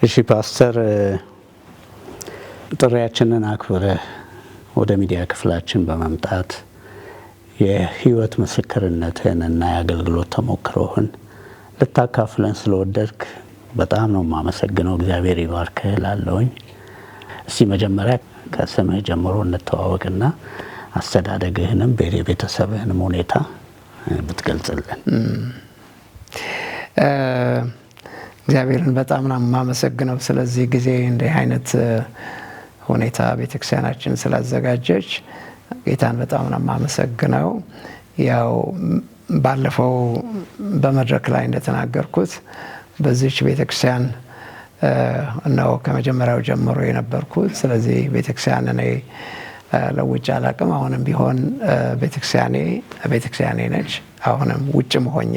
እሺ ፓስተር፣ ጥሪያችንን አክብረህ ወደ ሚዲያ ክፍላችን በመምጣት የህይወት ምስክርነትህን እና የአገልግሎት ተሞክሮህን ልታካፍለን ስለወደድክ በጣም ነው የማመሰግነው። እግዚአብሔር ይባርክህ እላለሁኝ። እስቲ መጀመሪያ ከስምህ ጀምሮ እንተዋወቅና አስተዳደግህንም ቤተሰብህንም ሁኔታ ብትገልጽልን። እግዚአብሔርን በጣም ነው የማመሰግነው ስለዚህ ጊዜ እንደ አይነት ሁኔታ ቤተክርስቲያናችን ስላዘጋጀች ጌታን በጣም ነው የማመሰግነው። ያው ባለፈው በመድረክ ላይ እንደተናገርኩት በዚህች ቤተክርስቲያን ነው ከመጀመሪያው ጀምሮ የነበርኩት። ስለዚህ ቤተክርስቲያን እኔ ለውጭ አላቅም። አሁንም ቢሆን ቤተክርስቲያኔ ነች። አሁንም ውጭም ሆኜ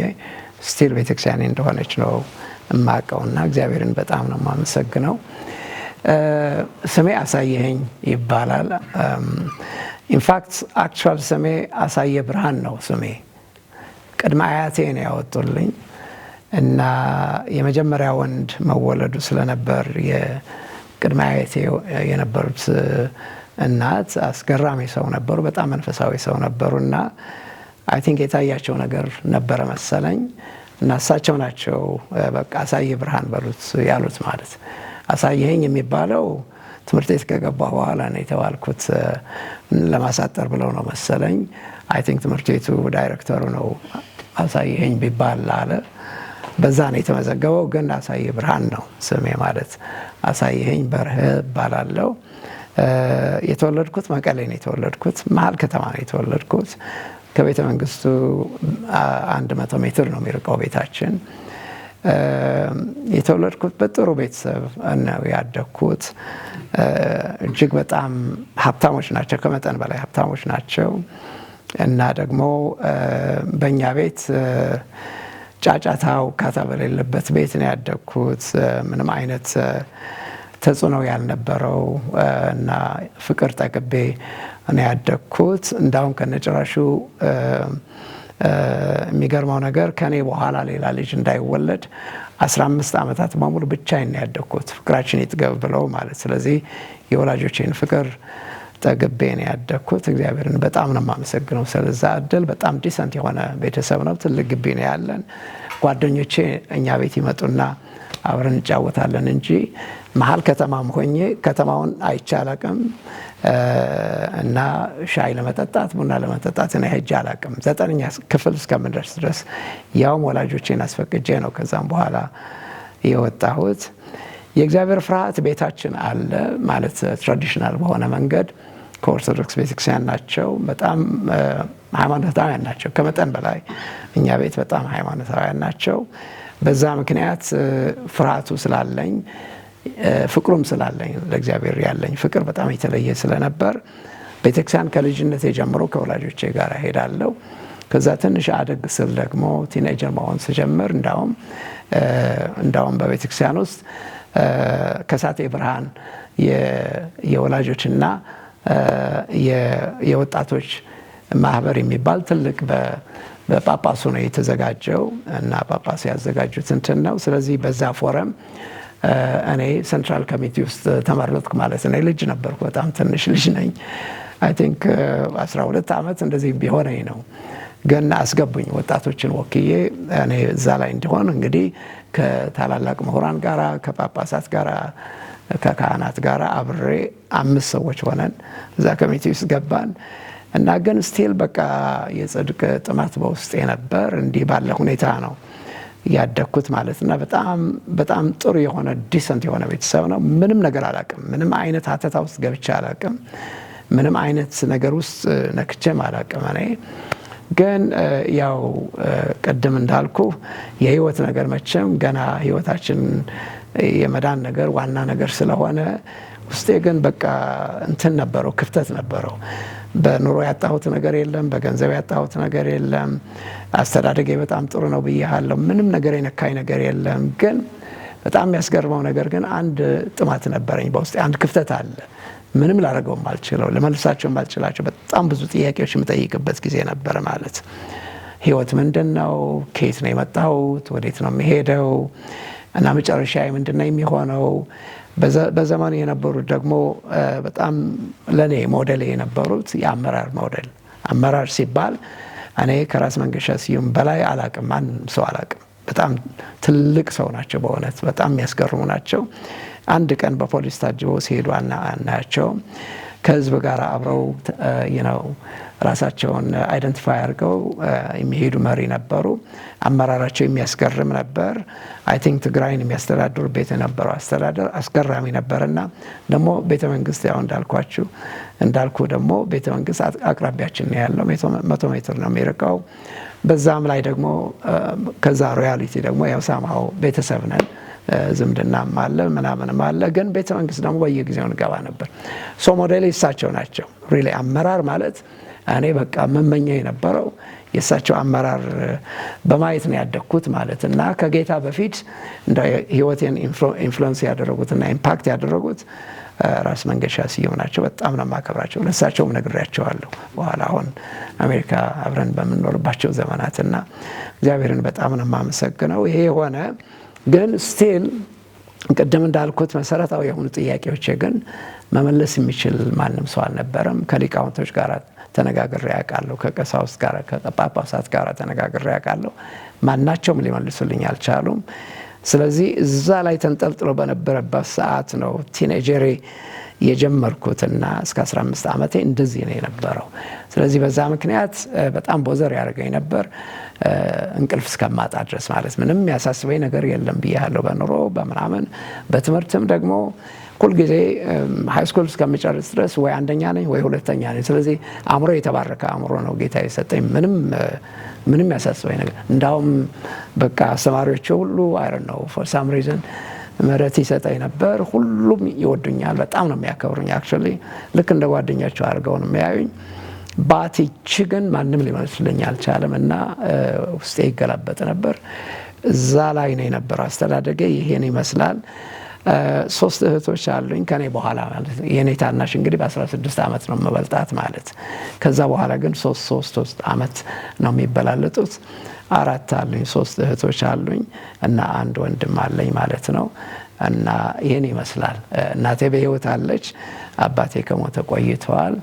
ስቲል ቤተክርስቲያኔ እንደሆነች ነው እማቀውና እግዚአብሔርን በጣም ነው የማመሰግነው። ስሜ አሳየኸኝ ይባላል። ኢንፋክት አክቹዋል ስሜ አሳየ ብርሃን ነው። ስሜ ቅድመ አያቴ ነው ያወጡልኝ እና የመጀመሪያ ወንድ መወለዱ ስለነበር የቅድመ አያቴ የነበሩት እናት አስገራሚ ሰው ነበሩ። በጣም መንፈሳዊ ሰው ነበሩና አይ ቲንክ የታያቸው ነገር ነበረ መሰለኝ እና እሳቸው ናቸው በቃ አሳየ ብርሃን በሉት ያሉት። ማለት አሳየኸኝ የሚባለው ትምህርት ቤት ከገባ በኋላ ነው የተባልኩት። ለማሳጠር ብለው ነው መሰለኝ። አይ ቲንክ ትምህርት ቤቱ ዳይሬክተሩ ነው አሳየኸኝ ቢባል አለ። በዛ ነው የተመዘገበው። ግን አሳየ ብርሃን ነው ስሜ። ማለት አሳየኸኝ በርህ እባላለሁ። የተወለድኩት መቀሌ ነው የተወለድኩት። መሀል ከተማ ነው የተወለድኩት። ከቤተ መንግስቱ 100 ሜትር ነው የሚርቀው ቤታችን። የተወለድኩት በጥሩ ቤተሰብ ነው ያደግኩት። እጅግ በጣም ሀብታሞች ናቸው፣ ከመጠን በላይ ሀብታሞች ናቸው። እና ደግሞ በእኛ ቤት ጫጫታው ካታ በሌለበት ቤት ነው ያደግኩት። ምንም አይነት ተጽዕኖ ያልነበረው እና ፍቅር ጠግቤ ነው ያደግኩት። እንዳውም ከነጭራሹ የሚገርመው ነገር ከኔ በኋላ ሌላ ልጅ እንዳይወለድ 15 ዓመታት በሙሉ ብቻዬን ነው ያደግኩት። ፍቅራችን ይጥገብ ብለው ማለት። ስለዚህ የወላጆቼን ፍቅር ጠግቤ ነው ያደግኩት። እግዚአብሔርን በጣም ነው የማመሰግነው ስለዛ እድል። በጣም ዲሰንት የሆነ ቤተሰብ ነው። ትልቅ ግቢ ነው ያለን። ጓደኞቼ እኛ ቤት ይመጡና አብረን እንጫወታለን እንጂ መሀል ከተማም ሆኜ ከተማውን አይቼ አላቅም። እና ሻይ ለመጠጣት ቡና ለመጠጣት እኔ ሄጄ አላቅም። 9ኛ ክፍል እስከምደርስ ድረስ ያውም ወላጆቼን አስፈቅጄ ነው ከዛም በኋላ የወጣሁት። የእግዚአብሔር ፍርሃት ቤታችን አለ። ማለት ትራዲሽናል በሆነ መንገድ ከኦርቶዶክስ ቤተክርስቲያን ናቸው። በጣም ሃይማኖታውያን ናቸው ከመጠን በላይ። እኛ ቤት በጣም ሃይማኖታውያን ናቸው። በዛ ምክንያት ፍርሃቱ ስላለኝ ፍቅሩም ስላለኝ ለእግዚአብሔር ያለኝ ፍቅር በጣም የተለየ ስለነበር ቤተክርስቲያን ከልጅነቴ ጀምሮ ከወላጆቼ ጋር ሄዳለሁ። ከዛ ትንሽ አደግ ስል ደግሞ ቲኔጀር መሆን ስጀምር እንዳውም በቤተክርስቲያን ውስጥ ከሳቴ ብርሃን የወላጆችና የወጣቶች ማህበር የሚባል ትልቅ በጳጳሱ ነው የተዘጋጀው እና ጳጳሱ ያዘጋጁት እንትን ነው። ስለዚህ በዛ ፎረም እኔ ሴንትራል ኮሚቴ ውስጥ ተመረጥኩ ማለት ነው። ልጅ ነበርኩ፣ በጣም ትንሽ ልጅ ነኝ። አይ ቲንክ 12 ዓመት እንደዚህ ቢሆነኝ ነው። ግን አስገቡኝ ወጣቶችን ወክዬ እኔ እዛ ላይ እንዲሆን። እንግዲህ ከታላላቅ ምሁራን ጋራ ከጳጳሳት ጋራ ከካህናት ጋራ አብሬ 5 ሰዎች ሆነን እዛ ኮሚቴ ውስጥ ገባን እና ግን ስቲል በቃ የጽድቅ ጥማት በውስጤ ነበር። እንዲህ ባለ ሁኔታ ነው ያደግኩት ማለት እና በጣም ጥሩ የሆነ ዲሰንት የሆነ ቤተሰብ ነው። ምንም ነገር አላቅም። ምንም አይነት ሀተታ ውስጥ ገብቼ አላቅም። ምንም አይነት ነገር ውስጥ ነክቼም አላቅም። እኔ ግን ያው ቀደም እንዳልኩ የህይወት ነገር መቼም ገና ህይወታችን የመዳን ነገር ዋና ነገር ስለሆነ ውስጤ ግን በቃ እንትን ነበረው፣ ክፍተት ነበረው። በኑሮ ያጣሁት ነገር የለም፣ በገንዘብ ያጣሁት ነገር የለም። አስተዳደጌ በጣም ጥሩ ነው ብያለሁ። ምንም ነገር የነካኝ ነገር የለም። ግን በጣም የሚያስገርመው ነገር ግን አንድ ጥማት ነበረኝ በውስጤ። አንድ ክፍተት አለ። ምንም ላደርገውም አልችለው፣ ለመልሳቸውም አልችላቸው በጣም ብዙ ጥያቄዎች የምጠይቅበት ጊዜ ነበር። ማለት ህይወት ምንድነው? ከየት ነው የመጣሁት? ወዴት ነው የሚሄደው? እና መጨረሻ ምንድነው የሚሆነው? በዘመኑ የነበሩት ደግሞ በጣም ለኔ ሞዴል የነበሩት የአመራር ሞዴል። አመራር ሲባል እኔ ከራስ መንገሻ ስዩም በላይ አላቅም፣ ማንም ሰው አላቅም። በጣም ትልቅ ሰው ናቸው፣ በእውነት በጣም የሚያስገርሙ ናቸው። አንድ ቀን በፖሊስ ታጅበው ሲሄዱ አናያቸው። ከህዝብ ጋር አብረው ራሳቸውን አይደንቲፋይ አድርገው የሚሄዱ መሪ ነበሩ። አመራራቸው የሚያስገርም ነበር። አይ ቲንክ ትግራይን የሚያስተዳድሩበት የነበረው አስተዳደር አስገራሚ ነበርና ደግሞ ቤተ መንግስት ያው እንዳልኩ ደግሞ ቤተ መንግስት አቅራቢያችን ነው ያለው፣ 100 ሜትር ነው የሚርቀው። በዛም ላይ ደግሞ ከዛ ሮያሊቲ ደግሞ ያው ሳማው ቤተሰብ ነን፣ ዝምድናም አለ ምናምንም አለ። ግን ቤተ መንግስት ደግሞ በየጊዜው እንገባ ነበር። ሶ ሞዴል እሳቸው ናቸው። ሪሊ አመራር ማለት እኔ በቃ መመኘው የነበረው የእሳቸው አመራር በማየት ነው ያደግኩት ማለት እና ከጌታ በፊት እንደ ህይወቴን ኢንፍሉዌንስ ያደረጉትና ኢምፓክት ያደረጉት ራስ መንገሻ ስዩም ናቸው። በጣም ነው የማከብራቸው። ለእሳቸውም ነግሬያቸዋለሁ በኋላ አሁን አሜሪካ አብረን በምንኖርባቸው ዘመናትና እግዚአብሔርን በጣም ነው የማመሰግነው። ይሄ የሆነ ግን ስቲል ቅድም እንዳልኩት መሰረታዊ የሆኑ ጥያቄዎች ግን መመለስ የሚችል ማንም ሰው አልነበረም። ከሊቃውንቶች ጋር ተነጋግሬ ያውቃለሁ፣ ከቀሳውስት ጋር ከጳጳሳት ጋር ተነጋግሬ ያውቃለሁ። ማናቸውም ሊመልሱልኝ አልቻሉም። ስለዚህ እዛ ላይ ተንጠልጥሎ በነበረበት ሰዓት ነው ቲኔጀሬ የጀመርኩትና እስከ 15 ዓመቴ እንደዚህ ነው የነበረው። ስለዚህ በዛ ምክንያት በጣም ቦዘር ያደርገኝ ነበር፣ እንቅልፍ እስከማጣ ድረስ ማለት ምንም ያሳስበኝ ነገር የለም ብያለሁ። በኑሮ በምናምን በትምህርትም ደግሞ ሁልጊዜ ሃይስኩል እስከምጨርስ ድረስ ወይ አንደኛ ነኝ ወይ ሁለተኛ ነኝ። ስለዚህ አእምሮ የተባረከ አእምሮ ነው ጌታ የሰጠኝ። ምንም ያሳስበኝ ነገር እንዳውም በቃ አስተማሪዎች ሁሉ አይደነው ፎር ሳም ሪዝን ምህረት ይሰጠኝ ነበር። ሁሉም ይወዱኛል፣ በጣም ነው የሚያከብሩኝ። አክቹዋሊ ልክ እንደ ጓደኛቸው አድርገው ነው የሚያዩኝ። ባትች ግን ማንም ሊመስልኝ አልቻለም እና ውስጤ ይገላበጥ ነበር። እዛ ላይ ነው የነበረው አስተዳደጌ። ይሄን ይመስላል። 3 እህቶች አሉኝ ከኔ በኋላ ማለት ነው። የኔ ታናሽ እንግዲህ በ16 ዓመት ነው መበልጣት ማለት። ከዛ በኋላ ግን 3 ዓመት ነው የሚበላለጡት። 4 አሉኝ፣ 3 እህቶች አሉኝ እና 1 ወንድም አለኝ ማለት ነው። እና ይሄን ይመስላል። እናቴ በህይወት አለች፣ አባቴ ከሞተ ቆይተዋል።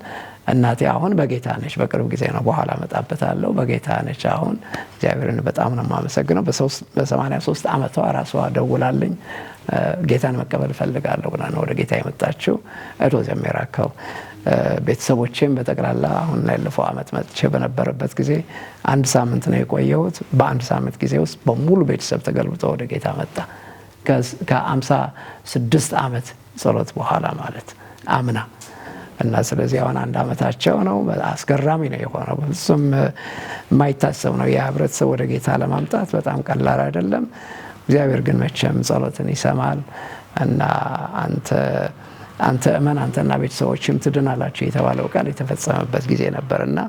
እናቴ አሁን በጌታ ነች። በቅርብ ጊዜ ነው በኋላ መጣበታለሁ። በጌታ ነች አሁን። እግዚአብሔርን በጣም ነው የማመሰግነው። በ83 ዓመቷ ራሷ ደውላልኝ ጌታን መቀበል ፈልጋለሁ ብላ ነው ወደ ጌታ የመጣችው። እዶዝ የሚራከው ቤተሰቦቼም በጠቅላላ አሁን ያለፈው ዓመት መጥቼ በነበረበት ጊዜ 1 ሳምንት ነው የቆየሁት። በ1 ሳምንት ጊዜ ውስጥ በሙሉ ቤተሰብ ተገልብጦ ወደ ጌታ መጣ። ከ56 ዓመት ጸሎት በኋላ ማለት አምና እና ስለዚህ አሁን 1 ዓመታቸው ነው። አስገራሚ ነው የሆነው። በፍጹም የማይታሰብ ነው። የህብረተሰብ ወደ ጌታ ለማምጣት በጣም ቀላል አይደለም። እግዚአብሔር ግን መቼም ጸሎትን ይሰማል እና አንተ እመን አንተና ቤተሰቦችም ትድናላችሁ የተባለው ቃል የተፈጸመበት ጊዜ ነበርና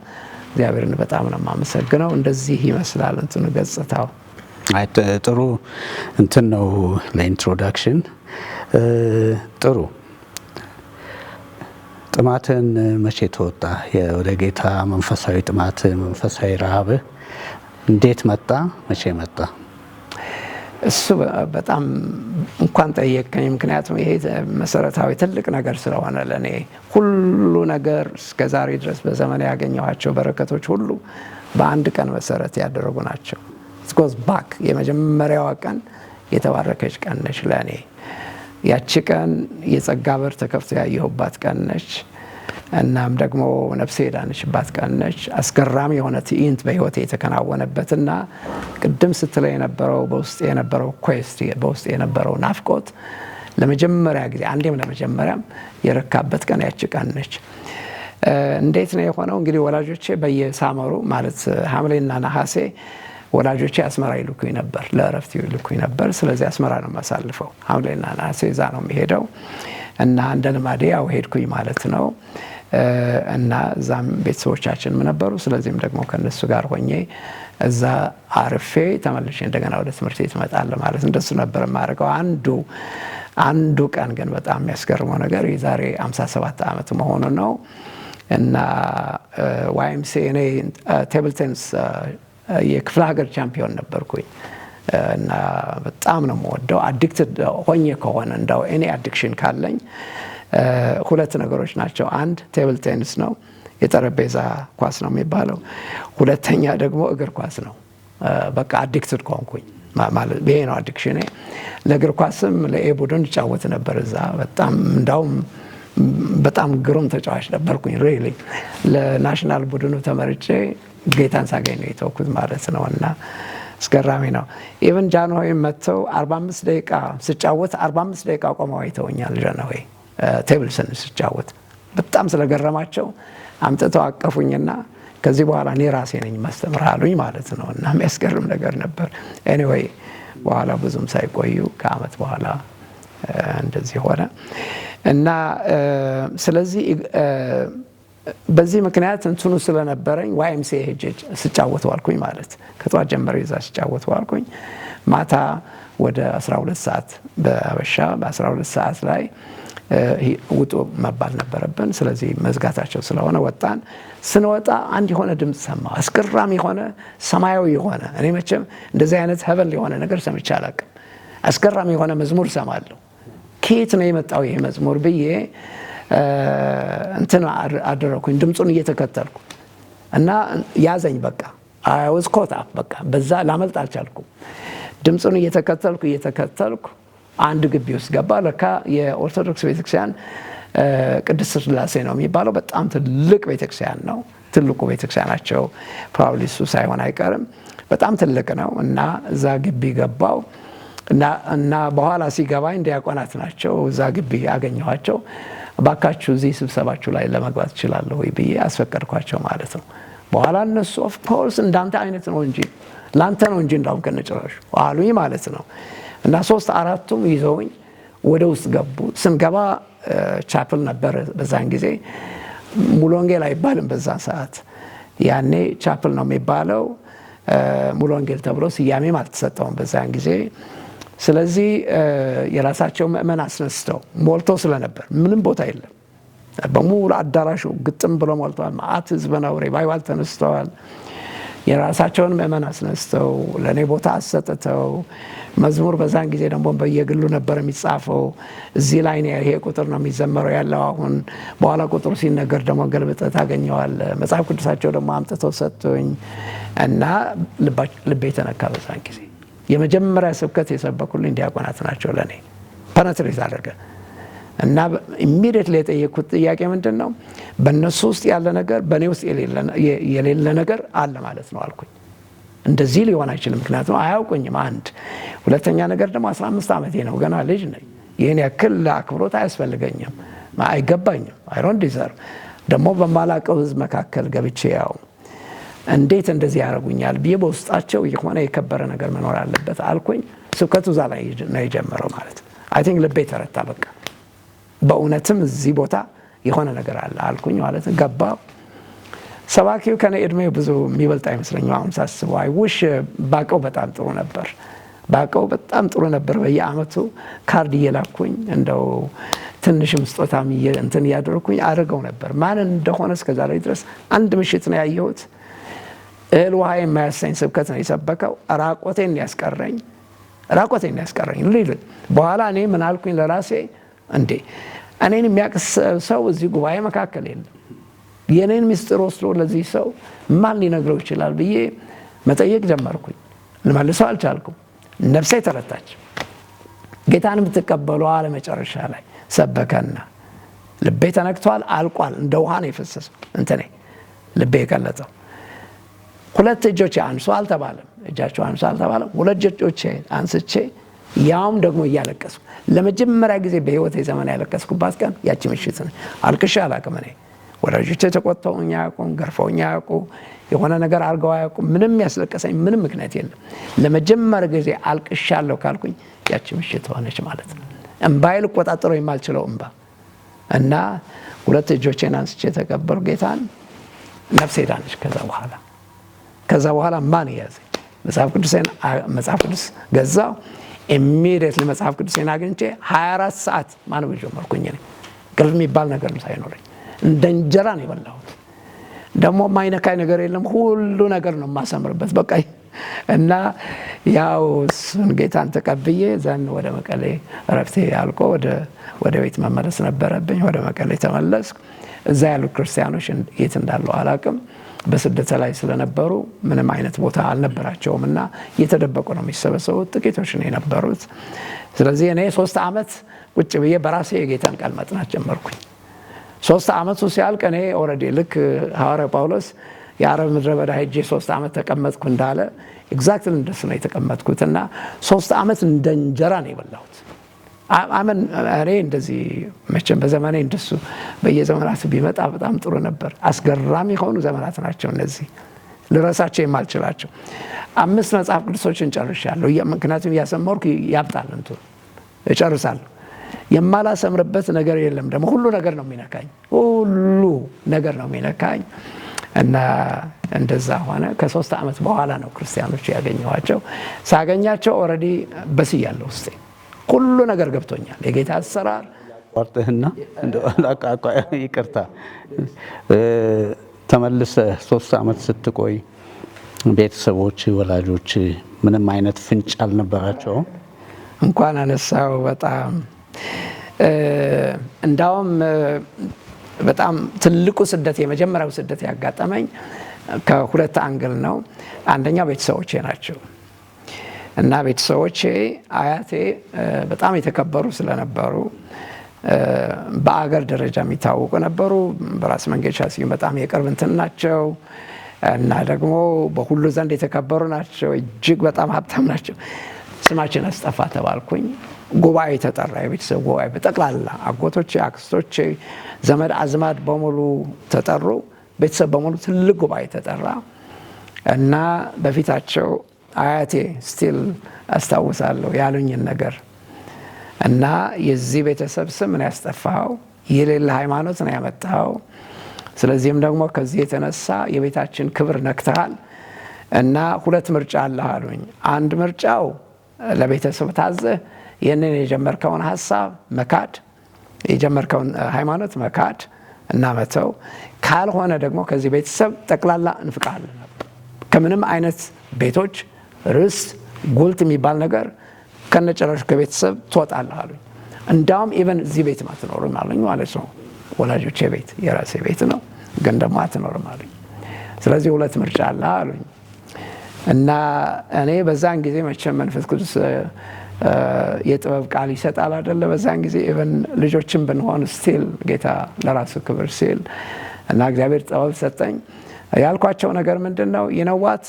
እግዚአብሔርን በጣም ነው የማመሰግነው። እንደዚህ ይመስላል እንትኑ ገጽታው። ጥሩ እንትን ነው ለኢንትሮዳክሽን። ጥሩ ጥማትን መቼ ተወጣ? ወደ ጌታ መንፈሳዊ ጥማት መንፈሳዊ ረሃብ እንዴት መጣ? መቼ መጣ? እሱ በጣም እንኳን ጠየቀኝ። ምክንያቱም ይሄ መሰረታዊ ትልቅ ነገር ስለሆነ ለኔ ሁሉ ነገር እስከዛሬ ድረስ በዘመን ያገኘኋቸው በረከቶች ሁሉ በአንድ ቀን መሰረት ያደረጉ ናቸው። it goes back የመጀመሪያዋ ቀን የተባረከች ቀን ነች ለኔ። ያቺ ቀን የጸጋ በር ተከፍቶ ያየሁባት ቀን ነች። እናም ደግሞ ነፍሴ ዳነችባት ቀን ነች። አስገራሚ የሆነ ትዕይንት በህይወቴ የተከናወነበትና ቅድም ስትለው የነበረው በውስጤ የነበረው ኩዌስት በውስጤ የነበረው ናፍቆት ለመጀመሪያ ጊዜ አንዴም ለመጀመሪያም የረካበት ቀን ያቺ ቀን ነች። እንዴት ነው የሆነው? እንግዲህ ወላጆቼ በየሳመሩ ማለት ሐምሌና ነሐሴ ወላጆቼ አስመራ ይልኩኝ ነበር፣ ለእረፍት ይልኩኝ ነበር። ስለዚህ አስመራ ነው የማሳልፈው። ሐምሌና ነሐሴ እዛ ነው የሚሄደው እና እንደ ልማዴ ያው ሄድኩኝ ማለት ነው። እና እዛም ቤተሰቦቻችንም ነበሩ። ስለዚህም ደግሞ ከነሱ ጋር ሆኜ እዛ አርፌ ተመልሼ እንደገና ወደ ትምህርት ቤት እመጣለሁ ማለት እንደሱ ነበር የማደርገው። አንዱ ቀን ግን በጣም የሚያስገርመው ነገር የዛሬ 57 ዓመት መሆኑ ነው እና ዋይምሲኤ እኔ ቴብል ቴኒስ የክፍለ ሀገር ቻምፒዮን ነበርኩኝ እና በጣም ነው የምወደው። አዲክትድ ሆኜ ከሆነ እንዳው እኔ አዲክሽን ካለኝ ሁለት ነገሮች ናቸው። አንድ ቴብል ቴኒስ ነው፣ የጠረጴዛ ኳስ ነው የሚባለው። ሁለተኛ ደግሞ እግር ኳስ ነው። በቃ አዲክትድ ከሆንኩኝ ማለት ይሄ ነው አዲክሽኔ። ለእግር ኳስም ለኤ ቡድን ይጫወት ነበር እዛ። በጣም እንዳውም በጣም ግሩም ተጫዋች ነበርኩኝ። ሪሊ ለናሽናል ቡድኑ ተመርጬ ጌታን ሳገኝ ነው የተውኩት ማለት ነው። እና አስገራሚ ነው። ኢቨን ጃንሆይ መጥተው 45 ደቂቃ ስጫወት 45 ደቂቃ ቆመው አይተውኛል። ጃንሆይ ቴብል ቴኒስ ስጫወት በጣም ስለገረማቸው አምጥተው አቀፉኝና ከዚህ በኋላ እኔ ራሴ ነኝ ማስተምርህ አሉኝ ማለት ነው። እና የሚያስገርም ነገር ነበር። ኤኒዌይ በኋላ ብዙም ሳይቆዩ ከአመት በኋላ እንደዚህ ሆነ እና ስለዚህ በዚህ ምክንያት እንትኑ ስለነበረኝ YMCA ሄጄ ስጫወት ዋልኩኝ ማለት ከጧት ጀምሮ ይዛ ስጫወት ዋልኩኝ። ማታ ወደ 12 ሰዓት በአበሻ በ12 ሰዓት ላይ ውጡ መባል ነበረብን። ስለዚህ መዝጋታቸው ስለሆነ ወጣን። ስንወጣ አንድ የሆነ ድምፅ ሰማ፣ አስገራሚ የሆነ ሰማያዊ የሆነ እኔ መቼም እንደዚህ አይነት ሄቨን የሆነ ነገር ሰምቼ አላውቅም። አስገራሚ የሆነ መዝሙር ሰማለሁ። ከየት ነው የመጣው ይሄ መዝሙር ብዬ እንትን አደረኩኝ፣ ድምፁን እየተከተልኩ እና ያዘኝ። በቃ አይ ዋዝ ኮት አፕ በቃ በዛ ላመልጥ አልቻልኩም። ድምፁን እየተከተልኩ አንድ ግቢ ውስጥ ገባ። ለካ የኦርቶዶክስ ቤተክርስቲያን ቅድስት ሥላሴ ነው የሚባለው። በጣም ትልቅ ቤተክርስቲያን ነው። ትልቁ ቤተክርስቲያናቸው ፕሮባብሊ እሱ ሳይሆን አይቀርም። በጣም ትልቅ ነው እና እዛ ግቢ ገባው እና በኋላ ሲገባኝ ዲያቆናት ናቸው። እዛ ግቢ አገኘኋቸው። ባካችሁ እዚህ ስብሰባችሁ ላይ ለመግባት እችላለሁ ወይ ብዬ አስፈቀድኳቸው ማለት ነው። በኋላ እነሱ ኦፍ ኮርስ እንዳንተ አይነት ነው እንጂ ላንተ ነው እንጂ እንዳውም ከነጭራሹ አሉኝ ማለት ነው። እና 3-4ቱም ይዘውኝ ወደ ውስጥ ገቡ። ስንገባ ቻፕል ነበር በዛን ጊዜ። ሙሉ ወንጌል አይባልም በዛን ሰዓት። ያኔ ቻፕል ነው የሚባለው። ሙሉ ወንጌል ተብሎ ስያሜም አልተሰጠውም በዛን ጊዜ። ስለዚህ የራሳቸው ምእመን አስነስተው ሞልቶ ስለነበር ምንም ቦታ የለም። በሙሉ አዳራሹ ግጥም ብሎ ሞልቷል። መዓት ህዝብ ነው። ሪቫይቫል ተነስተዋል። የራሳቸውን ምእመን አስነስተው ለእኔ ቦታ አሰጥተው መዝሙር በዛን ጊዜ ደግሞ በየግሉ ነበር የሚጻፈው። እዚህ ላይ ይሄ ቁጥር ነው የሚዘመረው ያለው አሁን። በኋላ ቁጥሩ ሲነገር ደግሞ ገልብጠህ ታገኘዋለህ። መጽሐፍ ቅዱሳቸው ደግሞ አምጥተው ሰጥቶኝ እና ልቤ ተነካ በዛን ጊዜ። የመጀመሪያ ስብከት የሰበኩልኝ ዲያቆናት ናቸው። ለእኔ ፐነትሬት አደረገ እና ኢሚዲየትሊ የጠየቅኩት ጥያቄ ምንድን ነው? በእነሱ ውስጥ ያለ ነገር በእኔ ውስጥ የሌለ ነገር አለ ማለት ነው አልኩኝ። እንደዚህ ሊሆን አይችልም፣ ምክንያቱም አያውቁኝም። አንድ ሁለተኛ ነገር ደግሞ 15 ዓመቴ ነው፣ ገና ልጅ ነኝ። ይህን ያክል አክብሮት አያስፈልገኝም፣ አይገባኝም። አይ ዶንት ዲዘርቭ። ደግሞ በማላውቀው ህዝብ መካከል ገብቼ ያው እንዴት እንደዚህ ያደርጉኛል ብዬ በውስጣቸው የሆነ የከበረ ነገር መኖር አለበት አልኩኝ። ስብከቱ እዛ ላይ ነው የጀመረው ማለት ነው። አይ ቲንክ ልቤ ተረታ። በቃ በእውነትም እዚህ ቦታ የሆነ ነገር አለ አልኩኝ ማለት ነው። ገባሁ። ሰባኪው ከኔ እድሜው ብዙ የሚበልጥ አይመስለኝም አሁን ሳስበው። አይ ውሽ ባቀው በጣም ጥሩ ነበር። ባቀው በጣም ጥሩ ነበር። በየአመቱ ካርድ እየላኩኝ እንደው ትንሽም ስጦታም እንትን እያደረኩኝ አድርገው ነበር። ማን እንደሆነ እስከዛሬ ድረስ አንድ ምሽት ነው ያየሁት። እህል ውሃ የማያሰኝ ስብከት ነው የሰበከው። ራቆቴን ያስቀረኝ ሊል በኋላ እኔ ምን አልኩኝ ለራሴ፣ እንዴ እኔን የሚያውቅ ሰው እዚህ ጉባኤ መካከል የለም። የኔን ምስጢር ወስዶ ለዚህ ሰው ማን ሊነግረው ይችላል ብዬ መጠየቅ ጀመርኩኝ። ልመልሰው አልቻልኩም። ነፍሴ ተረታች። ጌታን ብትቀበሉ አለ መጨረሻ ላይ ሰበከና ልቤ ተነክቷል። አልቋል። እንደ ውሃ ነው የፈሰሰው እንትኔ ልቤ የቀለጠው። ሁለት እጆቼ አንሱ አልተባለም። እጃቸው አንሱ አልተባለም። ሁለት እጆቼ አንስቼ ያውም ደግሞ እያለቀስኩ ለመጀመሪያ ጊዜ በህይወቴ ዘመን ያለቀስኩባት ቀን ያቺ ምሽት ነው። አልቅሼ አላውቅም። እኔ ወላጆቼ ተቆጥተውኝ አያውቁም፣ ገርፈውኝ አያውቁም፣ የሆነ ነገር አድርገው አያውቁም። ምንም ያስለቀሰኝ ምንም ምክንያት የለም። ለመጀመሪያ ጊዜ አልቅሻለሁ ካልኩኝ ያቺ ምሽት ሆነች ማለት ነው። እምባዬ ልቆጣጠረው የማልችለው እምባ እና ሁለት እጆቼን አንስቼ ተቀበልኩ ጌታን። ነፍሴ ዳነች። ከዛ በኋላ ማን ያዘኝ? መጽሐፍ ቅዱስ ገዛው። ኢሚዲየትሊ መጽሐፍ ቅዱስን አግኝቼ 24 ሰዓት ማንበብ ጀመርኩኝ። ቅልፍ የሚባል ነገርም ሳይኖረኝ እንደ እንጀራ ነው የበላሁት። ደግሞ ማይነካኝ ነገር የለም። ሁሉ ነገር ነው የማሰምርበት። በቃ እና ያው እሱን ጌታን ተቀብዬ ዘን ወደ መቀሌ እረፍቴ አልቆ ወደ ቤት መመለስ ነበረብኝ። ወደ መቀሌ ተመለስኩ። እዛ ያሉ ክርስቲያኖች የት እንዳለው አላቅም። በስደት ላይ ስለነበሩ ምንም አይነት ቦታ አልነበራቸውም እና እየተደበቁ ነው የሚሰበሰቡት። ጥቂቶች ነው የነበሩት። ስለዚህ እኔ 3 ዓመት ቁጭ ብዬ በራሴ የጌታን ቃል ማጥናት ጀመርኩኝ። 3 ዓመቱ ሲያልቅ እኔ ኦልሬዲ ልክ ሐዋርያው ጳውሎስ የአረብ ምድረ በዳ ሄጄ 3 ዓመት ተቀመጥኩ እንዳለ ኤግዛክትሊ እንደሱ ነው የተቀመጥኩት እና 3 ዓመት እንደ እንጀራ ነው የበላሁት። እኔ እንደዚህ መቼም በዘመኔ እንደሱ በየዘመናቱ ቢመጣ በጣም ጥሩ ነበር። አስገራሚ የሆኑ ዘመናት ናቸው እነዚህ፣ ልረሳቸው የማልችላቸው። 5 መጽሐፍ ቅዱሶችን ጨርሻለሁ። ምክንያቱም እያሰመርኩ ያብጣል እንትን እጨርሳለሁ። የማላሰምርበት ነገር የለም። ደግሞ ሁሉ ነገር ነው የሚነካኝ፣ ሁሉ ነገር ነው የሚነካኝ እና እንደዛ ሆነ። ከ3 ዓመት በኋላ ነው ክርስቲያኖች ያገኘኋቸው። ሳገኛቸው ኦልሬዲ በስያለሁ ውስጤ ሁሉ ነገር ገብቶኛል። የጌታ አሰራር ወርጥህና ይቅርታ ተመልሰ 3 ዓመት ስትቆይ ቤተሰቦች ወላጆች ምንም አይነት ፍንጭ አልነበራቸውም? እንኳን አነሳው። በጣም እንዳውም በጣም ትልቁ ስደት የመጀመሪያው ስደት ያጋጠመኝ ከ2 አንግል ነው። አንደኛው ቤተሰቦቼ ናቸው እና ቤተሰቦቼ አያቴ በጣም የተከበሩ ስለነበሩ በአገር ደረጃ የሚታወቁ ነበሩ። በራስ መንገሻ ሲሆን በጣም የቅርብ እንትን ናቸው እና ደግሞ በሁሉ ዘንድ የተከበሩ ናቸው። እጅግ በጣም ሀብታም ናቸው። ስማችን አስጠፋ ተባልኩኝ። ጉባኤ ተጠራ፣ የቤተሰብ ጉባኤ በጠቅላላ አጎቶቼ፣ አክስቶቼ፣ ዘመድ አዝማድ በሙሉ ተጠሩ። ቤተሰብ በሙሉ ትልቅ ጉባኤ ተጠራ እና በፊታቸው አያቴ ስቲል አስታውሳለሁ ያሉኝን ነገር እና የዚህ ቤተሰብ ስም ምን ያስጠፋው የሌለ ሃይማኖት ነው ያመጣው። ስለዚህም ደግሞ ከዚህ የተነሳ የቤታችን ክብር ነክተሃል እና 2 ምርጫ አለ አሉኝ። አንድ ምርጫው ለቤተሰብ ታዘህ ይህንን የጀመርከውን ሀሳብ መካድ፣ የጀመርከውን ሃይማኖት መካድ እና መተው፣ ካልሆነ ደግሞ ከዚህ ቤተሰብ ጠቅላላ እንፍቃለን። ከምንም አይነት ቤቶች ርስት ጉልት የሚባል ነገር ከነጨራሹ ከቤተሰብ ትወጣለህ አሉኝ። እንዳውም ኢቨን እዚህ ቤት አትኖርም አሉኝ ማለት ነው። ወላጆቼ ቤት የራሴ ቤት ነው ግን ደግሞ አትኖርም አሉኝ። ስለዚህ 2 ምርጫ አለ አሉኝ እና እኔ በዛን ጊዜ መቼም መንፈስ ቅዱስ የጥበብ ቃል ይሰጣል አይደለ? በዛን ጊዜ ኢቨን ልጆችን ብንሆን ስቲል ጌታ ለራሱ ክብር ሲል እና እግዚአብሔር ጥበብ ሰጠኝ። ያልኳቸው ነገር ምንድነው? ይነዋት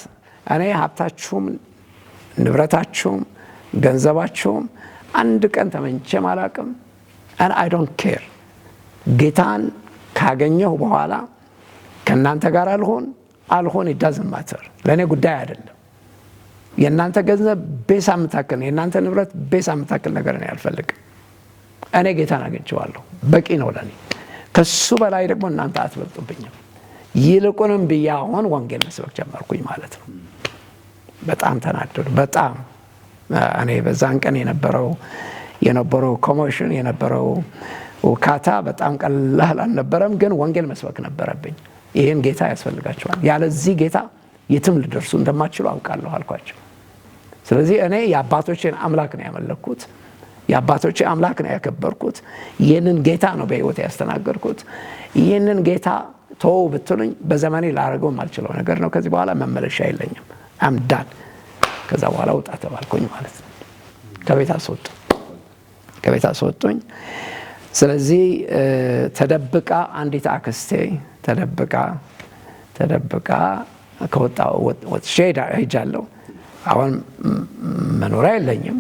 እኔ ሀብታችሁም ንብረታችሁም ገንዘባችሁም አንድ ቀን ተመኝቼም አላቅም። and I don't care ጌታን ካገኘሁ በኋላ ከናንተ ጋር አልሆን it doesn't matter ለኔ ጉዳይ አይደለም። የናንተ ገንዘብ ቤሳ ምታከል የናንተ ንብረት ቤሳ ምታከል ነገር ነው ያልፈልግም። እኔ ጌታን አግኝቼዋለሁ በቂ ነው ለኔ። ከሱ በላይ ደግሞ እናንተ አትበልጡብኝም። ይልቁንም ቢያሆን ወንጌል መስበክ ጀመርኩኝ ማለት ነው። በጣም ተናደዱ። በጣም እኔ በዛን ቀን የነበረው ኮሞሽን የነበረው ውካታ በጣም ቀላል አልነበረም። ግን ወንጌል መስበክ ነበረብኝ። ይሄን ጌታ ያስፈልጋቸዋል፣ ያለዚህ ጌታ የትም ልደርሱ እንደማትችሉ አውቃለሁ አልኳቸው። ስለዚህ እኔ የአባቶቼን አምላክ ነው ያመለኩት፣ የአባቶቼ አምላክ ነው ያከበርኩት። ይህንን ጌታ ነው በህይወት ያስተናገርኩት። ይህንን ጌታ ተው ብትሉኝ በዘመኔ ላደርገው የማልችለው ነገር ነው። ከዚህ በኋላ መመለሻ የለኝም። አምዳን ከዛ በኋላ ውጣ ተባልኩኝ ማለት ነው። ከቤት አስወጡኝ። ስለዚህ ተደብቃ አንዲት አክስቴ ተደብቃ ወጥቼ ሄጃለሁ። አሁን መኖሪያ የለኝም።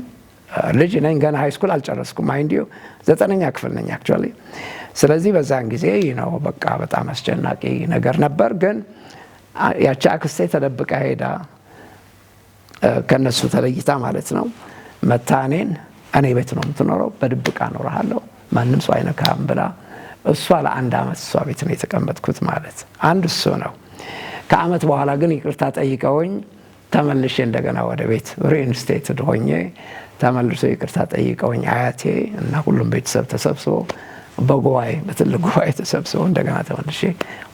ልጅ ነኝ፣ ገና ሃይስኩል አልጨረስኩም። ማይንዲዮ 9ኛ ክፍል ነኝ አክቹዋሊ። ስለዚህ በዛን ጊዜ ነው በቃ በጣም አስጨናቂ ነገር ነበር። ግን ያቺ አክስቴ ተደብቃ ሄዳ ከነሱ ተለይታ ማለት ነው መታኔን እኔ ቤት ነው የምትኖረው፣ በድብቅ አኖርሃለሁ፣ ማንም ሰው አይነካም ብላ እሷ ለ1 ዓመት እሷ ቤት ነው የተቀመጥኩት ማለት አንድ እሱ ነው። ከዓመት በኋላ ግን ይቅርታ ጠይቀውኝ ተመልሼ እንደገና ወደ ቤት ሪኢንስቴትድ ሆኜ ተመልሶ ይቅርታ ጠይቀውኝ አያቴ እና ሁሉም ቤተሰብ ተሰብስቦ በትልቅ ጉባኤ ተሰብስቦ እንደገና ተመልሼ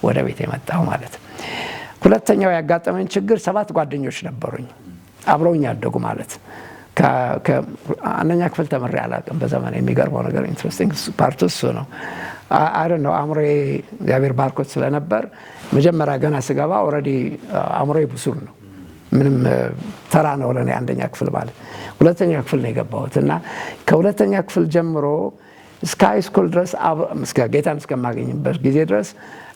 ወደ ቤት የመጣሁ ማለት። ሁለተኛው ያጋጠመኝ ችግር 7 ጓደኞች ነበሩኝ። አብረውኝ ያደጉ ማለት ከአንደኛ ክፍል ተምሬ አላውቅም በዘመን። የሚገርመው ነገር ኢንትረስቲንግ ፓርቱ እሱ ነው። አይደል ነው አእምሮዬ እግዚአብሔር ባርኮት ስለነበር መጀመሪያ ገና ስገባ ኦልሬዲ አእምሮዬ ብሱል ነው። ምንም ተራ ነው ለኔ አንደኛ ክፍል ማለት። ሁለተኛ ክፍል ነው የገባሁት እና ከሁለተኛ ክፍል ጀምሮ እስከ ሃይ ስኩል ድረስ እስከ ጌታን እስከማገኝበት ጊዜ ድረስ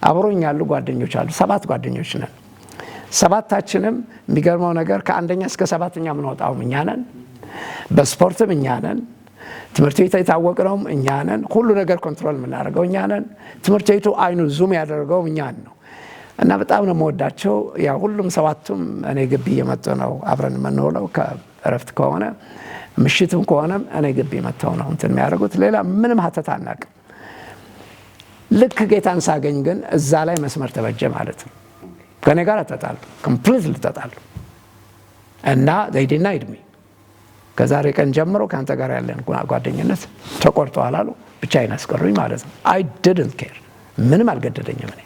አብሮኝ ያሉ ጓደኞች አሉ። 7 ጓደኞች ነን። 7ታችንም የሚገርመው ነገር ከአንደኛ እስከ 7ኛ የምንወጣው እኛ ነን። በስፖርትም እኛ ነን። ትምህርት ቤት የታወቅነውም እኛ ነን። ሁሉ ነገር ኮንትሮል የምናደርገው እኛ ነን። ትምህርት ቤቱ አይኑ ዙም ያደረገው እኛን ነው እና በጣም ነው የምወዳቸው። ያ ሁሉም 7ቱም እኔ ግቢ እየመጡ ነው አብረን የምንውለው። ከእረፍት ከሆነ ምሽትም ከሆነም እኔ ግቢ መጥተው ነው እንትን የሚያደርጉት። ሌላ ምንም ሀተት አናውቅም። ልክ ጌታን ሳገኝ ግን እዛ ላይ መስመር ተበጀ ማለት ነው። ከኔ ጋር ተጣሉ፣ ኮምፕሊትሊ ተጣሉ እና they denied me። ከዛሬ ቀን ጀምሮ ካንተ ጋር ያለን ጓደኝነት ተቆርጧል አሉ። ብቻዬን አስቀሩኝ ማለት ነው። I didn't care። ምንም አልገደደኝም። እኔ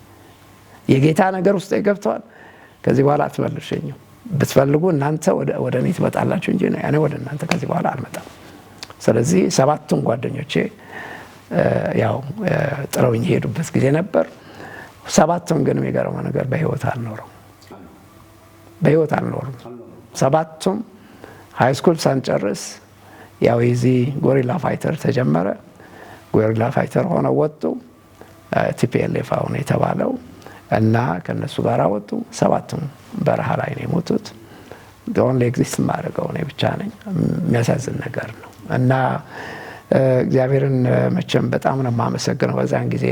የጌታ ነገር ውስጥ ገብቷል። ከዚህ በኋላ አትመልሱኝም። ብትፈልጉ እናንተ ወደ እኔ ትመጣላችሁ እንጂ እኔ ወደ እናንተ ከዚህ በኋላ አልመጣም። ስለዚህ 7ቱም ጓደኞቼ ያው ጥለውኝ ሄዱበት ጊዜ ነበር። 7ቱም ግን የሚገርመው ነገር በህይወት አልኖሩም። 7ቱም ሃይ ስኩል ሳንጨርስ ያው የዚህ ጎሪላ ፋይተር ተጀመረ። ጎሪላ ፋይተር ሆነው ወጡ። ቲፒኤልኤፍ አሁን የተባለው እና ከነሱ ጋር ወጡ። 7ቱም በረሃ ላይ ነው የሞቱት። ኦንሊ ኤግዚስት ማድረገው እኔ ብቻ ነኝ። የሚያሳዝን ነገር ነው እና እግዚአብሔርን መቼም በጣም ነው የማመሰግነው። በዛን ጊዜ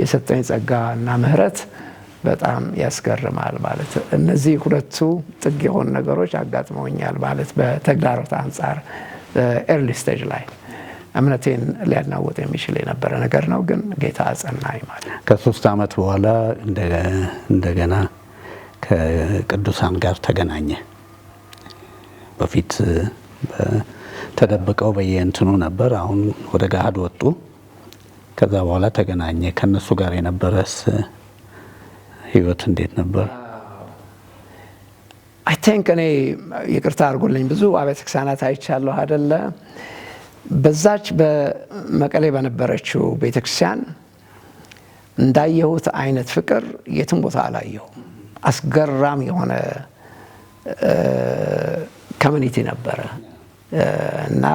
የሰጠኝ ጸጋ እና ምህረት በጣም ያስገርማል ማለት። እነዚህ ሁለቱ ጥግ የሆኑ ነገሮች አጋጥመውኛል ማለት በተግዳሮት አንጻር ኤርሊ ስቴጅ ላይ እምነቴን ሊያናወጥ የሚችል የነበረ ነገር ነው። ግን ጌታ አጸናኝ ማለት። ከ3 ዓመት በኋላ እንደገና ከቅዱሳን ጋር ተገናኘ። በፊት ተደብቀው በየእንትኑ ነበር። አሁን ወደ ገሃድ ወጡ። ከዛ በኋላ ተገናኘ። ከነሱ ጋር የነበረስ ህይወት እንዴት ነበር? አይ ቲንክ እኔ ይቅርታ አድርጉልኝ ብዙ አብያተ ክርስቲያናት አይቻለሁ አይደለ። በዛች በመቀሌ በነበረችው ቤተክርስቲያን እንዳየሁት አይነት ፍቅር የትም ቦታ አላየሁም። አስገራሚ የሆነ ኮሚኒቲ ነበረ እና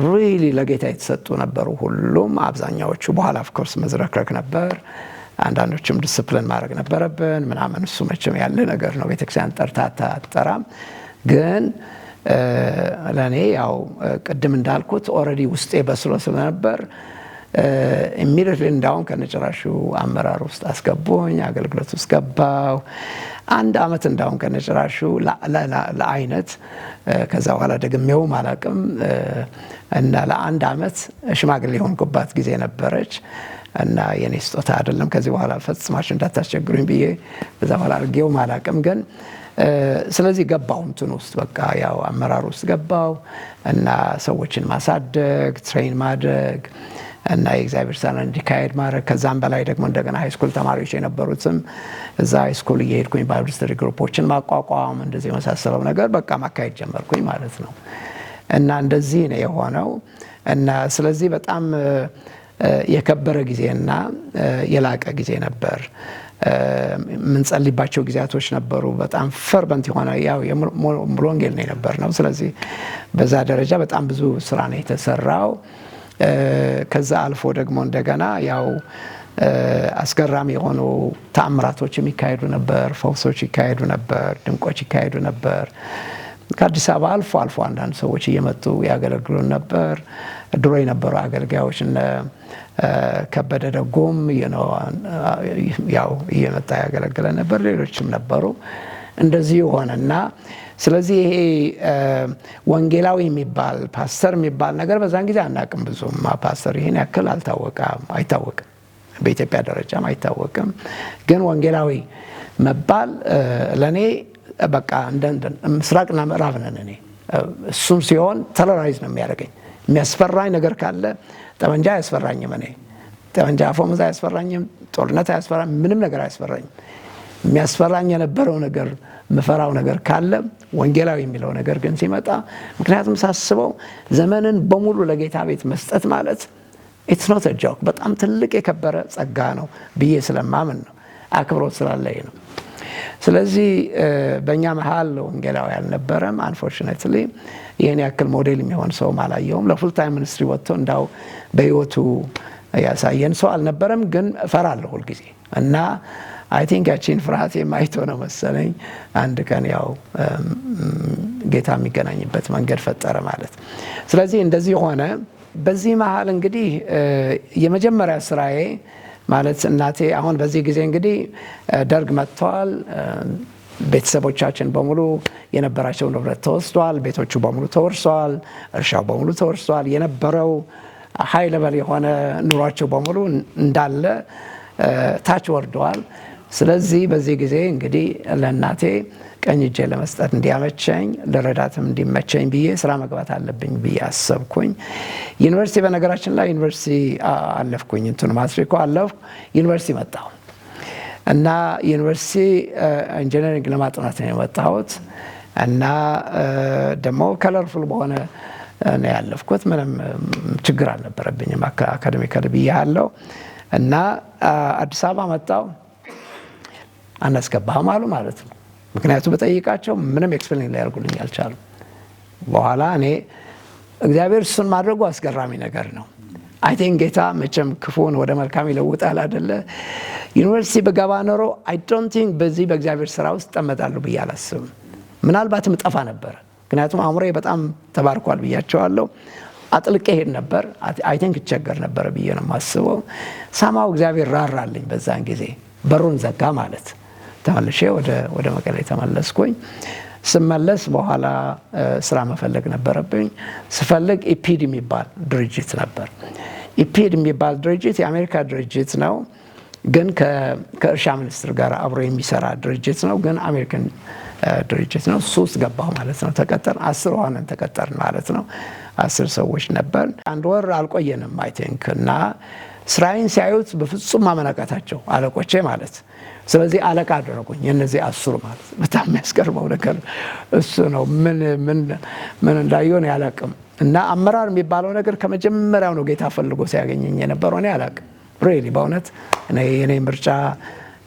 ሪሊ ለጌታ የተሰጡ ነበሩ ሁሉም። አብዛኛዎቹ በኋላ ኦፍ ኮርስ መዝረክረክ ነበር። አንዳንዶቹም ዲስፕሊን ማድረግ ነበረብን ምናምን። እሱ መቼም ያለ ነገር ነው። ቤተክርስቲያን ጠርታታ አትጠራም። ግን ለኔ ያው ቅድም እንዳልኩት ኦልሬዲ ውስጤ በስሎ ስለነበር ኢሚዲየትሊ እንዳውም ከነጭራሹ አመራር ውስጥ አስገቡኝ። አገልግሎት ውስጥ ገባው። 1 ዓመት እንዳውም ከነጭራሹ ለአይነት ከዛ በኋላ ደግሜውም አላውቅም እና ለ1 ዓመት ሽማግሌ ሆንኩባት ጊዜ ነበረች እና የኔ ስጦታ አይደለም ከዚህ በኋላ ፈጽማችሁ እንዳታስቸግሩኝ ብዬ በዛ በኋላ አድርጌውም አላውቅም። ግን ስለዚህ ገባሁ እንትን ውስጥ በቃ ያው አመራር ውስጥ ገባው እና ሰዎችን ማሳደግ ትሬን ማድረግ እና የእግዚአብሔር ስራ እንዲካሄድ ማድረግ። ከዛም በላይ ደግሞ እንደገና ሃይ ስኩል ተማሪዎች የነበሩትም እዛ ሃይ ስኩል እየሄድኩኝ ባይብል ስተዲ ግሩፖችን ማቋቋም እንደዚህ የመሳሰለው ነገር በቃ ማካሄድ ጀመርኩኝ ማለት ነው። እና እንደዚህ ነው የሆነው። እና ስለዚህ በጣም የከበረ ጊዜና የላቀ ጊዜ ነበር። ምንጸልይባቸው ጊዜያቶች ነበሩ። በጣም ፈርበንት የሆነ ያው ሙሉ ወንጌል ነው የነበርነው። ስለዚህ በዛ ደረጃ በጣም ብዙ ስራ ነው የተሰራው። ከዛ አልፎ ደግሞ እንደገና ያው አስገራሚ የሆኑ ተአምራቶች የሚካሄዱ ነበር። ፈውሶች ይካሄዱ ነበር። ድንቆች ይካሄዱ ነበር። ከአዲስ አበባ አልፎ አልፎ አንዳንድ ሰዎች እየመጡ ያገለግሉን ነበር። ድሮ የነበሩ አገልጋዮች እነ ከበደ ደጎም ያው እየመጣ ያገለግለን ነበር። ሌሎችም ነበሩ። እንደዚህ ሆነና ስለዚህ ይሄ ወንጌላዊ የሚባል ፓስተር የሚባል ነገር በዛን ጊዜ አናውቅም። ብዙም ፓስተር ይሄን ያክል አይታወቅም። በኢትዮጵያ ደረጃም አይታወቅም። ግን ወንጌላዊ መባል ለኔ በቃ እንደ ምስራቅና ምዕራብ ነን። እኔ እሱም ሲሆን ተለራይዝ ነው የሚያደርገኝ። የሚያስፈራኝ ነገር ካለ ጠመንጃ አያስፈራኝም። እኔ ጠመንጃ አፈሙዝ አያስፈራኝም። ጦርነት አያስፈራኝም። ምንም ነገር አያስፈራኝም። የሚያስፈራኝ የነበረው ነገር ምፈራው ነገር ካለ ወንጌላዊ የሚለው ነገር ግን ሲመጣ ምክንያቱም ሳስበው ዘመንን በሙሉ ለጌታ ቤት መስጠት ማለት it's not a joke በጣም ትልቅ የከበረ ጸጋ ነው ብዬ ስለማምን ነው አክብሮት ስላለኝ ነው ስለዚህ በእኛ መሃል ወንጌላዊ አልነበረም unfortunately ይሄን ያክል ሞዴል የሚሆን ሰው ማላየውም ለፉል ታይም ሚኒስትሪ ወጥቶ እንዳው በህይወቱ ያሳየን ሰው አልነበረም ግን እፈራለሁ ሁሉ ጊዜ እና I think ያቺን ፍርሃት የማይቶ ነው መሰለኝ አንድ ቀን ያው ጌታ የሚገናኝበት መንገድ ፈጠረ ማለት ስለዚህ እንደዚህ ሆነ በዚህ መሃል እንግዲህ የመጀመሪያ ስራዬ ማለት እናቴ አሁን በዚህ ጊዜ እንግዲህ ደርግ መጥቷል ቤተሰቦቻችን በሙሉ የነበራቸው ንብረት ተወስዷል ቤቶቹ በሙሉ ተወርሷል እርሻው በሙሉ ተወርሷል የነበረው ሃይ ሌቨል የሆነ ኑሯቸው በሙሉ እንዳለ ታች ወርደዋል ስለዚህ በዚህ ጊዜ እንግዲህ ለእናቴ ቀኝ እጄ ለመስጠት እንዲያመቸኝ ለረዳትም እንዲመቸኝ ብዬ ስራ መግባት አለብኝ ብዬ አሰብኩኝ ዩኒቨርሲቲ በነገራችን ላይ ዩኒቨርሲቲ አለፍኩኝ ማትሪኮ አለፍኩ ዩኒቨርሲቲ መጣሁ እና ዩኒቨርሲቲ ኢንጂነሪንግ ለማጥናት ነው የመጣሁት እና ደግሞ ከለርፉል በሆነ ነው ያለፍኩት ምንም ችግር አልነበረብኝም አካዳሚካሊ ብያለሁ እና አዲስ አበባ መጣሁ አናስገባህም አሉ ማለት ነው ምክንያቱም በጠይቃቸው ምንም ኤክስፕሌን ሊያደርጉልኝ አልቻሉም በኋላ እኔ እግዚአብሔር እሱን ማድረጉ አስገራሚ ነገር ነው አይ ቲንክ ጌታ መቼም ክፉን ወደ መልካም ይለውጣል አይደለ ዩኒቨርሲቲ በገባ ኖሮ አይ ዶንት ቲንክ በዚህ በእግዚአብሔር ስራ ውስጥ ተመጣጣሉ ብዬ አላስብም ምናልባትም ጠፋ ነበር ምክንያቱም አእምሮዬ በጣም ተባርኳል ብያቸዋለሁ አጥልቄ ሄድ ነበር አይ ቲንክ እቸገር ነበር ብዬ ነው የማስበው ሰማው እግዚአብሔር ራራልኝ በዛን ጊዜ በሩን ዘጋ ማለት ተመልሼ ወደ መቀሌ ተመለስኩኝ ስመለስ በኋላ ስራ መፈለግ ነበረብኝ ስፈልግ ኢፒድ የሚባል ድርጅት ነበር ኢፒድ የሚባል ድርጅት የአሜሪካ ድርጅት ነው ግን ከእርሻ ሚኒስትር ጋር አብሮ የሚሰራ ድርጅት ነው ግን አሜሪካን ድርጅት ነው ሶስት ገባሁ ማለት ነው ተቀጠር 10 ሆነን ተቀጠርን ማለት ነው 10 ሰዎች ነበር አንድ ወር አልቆየንም አይ ቲንክ እና ስራዬን ሲያዩት በፍጹም ማመናቀታቸው አለቆቼ ማለት ስለዚህ አለቃ አደረጉኝ የነዚህ 10 ማለት በጣም የሚያስገርመው ነገር እሱ ነው ምን እንዳየውን ያላቅም እና አመራር የሚባለው ነገር ከመጀመሪያው ነው ጌታ ፈልጎ ሲያገኘኝ የነበረው እኔ አላቅም ሪሊ በእውነት የኔ ምርጫ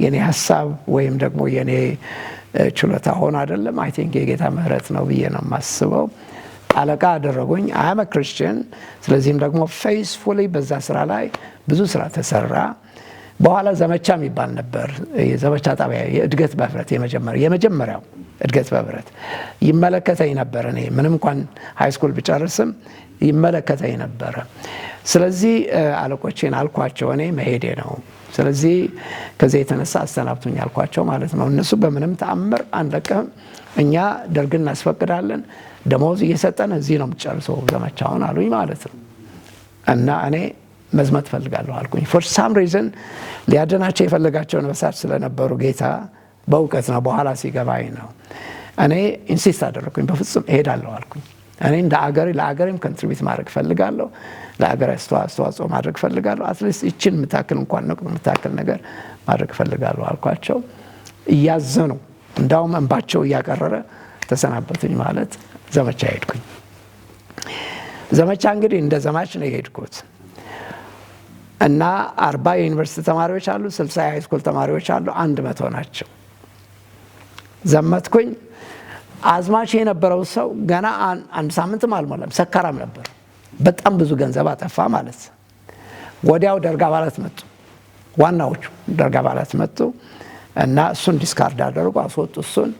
የኔ ሐሳብ ወይም ደግሞ የኔ ችሎታ ሆነ አይደለም አይ ቲንክ የጌታ ምህረት ነው ብዬ ነው የማስበው አለቃ አደረጉኝ አም ክርስቲያን ስለዚህም ደግሞ ፌስፉሊ በዛ ስራ ላይ ብዙ ስራ ተሰራ በኋላ ዘመቻ የሚባል ነበር የዘመቻ ጣቢያ የእድገት በህብረት የመጀመሪያው እድገት በህብረት ይመለከተኝ ነበር እኔ ምንም እንኳን ሃይ ስኩል ብጨርስም ይመለከተኝ ነበር ስለዚህ አለቆቼን አልኳቸው እኔ መሄዴ ነው ስለዚህ ከዚህ የተነሳ አስተናብቱኝ አልኳቸው ማለት ነው እነሱ በምንም ተአምር አንለቀም እኛ ደርግን እናስፈቅዳለን ደሞዝ እየሰጠን እዚህ ነው የምትጨርሰው ዘመቻውን አሉኝ ማለት ነው እና እኔ መዝመት ፈልጋለሁ አልኩኝ for some reason ሊያደናቸው የፈለጋቸው ነፍሳት ስለነበሩ ጌታ በእውቀት ነው በኋላ ሲገባኝ ነው እኔ ኢንሲስት አደረኩኝ በፍጹም እሄዳለሁ አልኩኝ እኔ እንደ ለአገሬም ኮንትሪቢዩት ማድረግ ፈልጋለሁ ለአገሬ አስተዋጽኦ ማድረግ ፈልጋለሁ አትሊስት እቺን ምታክል እንኳን ነው ምታክል ነገር ማድረግ ፈልጋለሁ አልኳቸው እያዘኑ እንዳውም እንባቸው እያቀረረ ተሰናበቱኝ ማለት ዘመቻ ሄድኩኝ ዘመቻ እንግዲህ እንደ ዘማች ነው የሄድኩት እና 40 የዩኒቨርሲቲ ተማሪዎች አሉ 60 የሃይ ስኩል ተማሪዎች አሉ 100 ናቸው ዘመትኩኝ አዝማች የነበረው ሰው ገና አንድ ሳምንትም አልሞላም ሰካራም ነበር በጣም ብዙ ገንዘብ አጠፋ ማለት ወዲያው ደርግ አባላት መጡ ዋናዎቹ ደርግ አባላት መጡ እና እሱን ዲስካርድ አደረጉ አስወጡ እሱን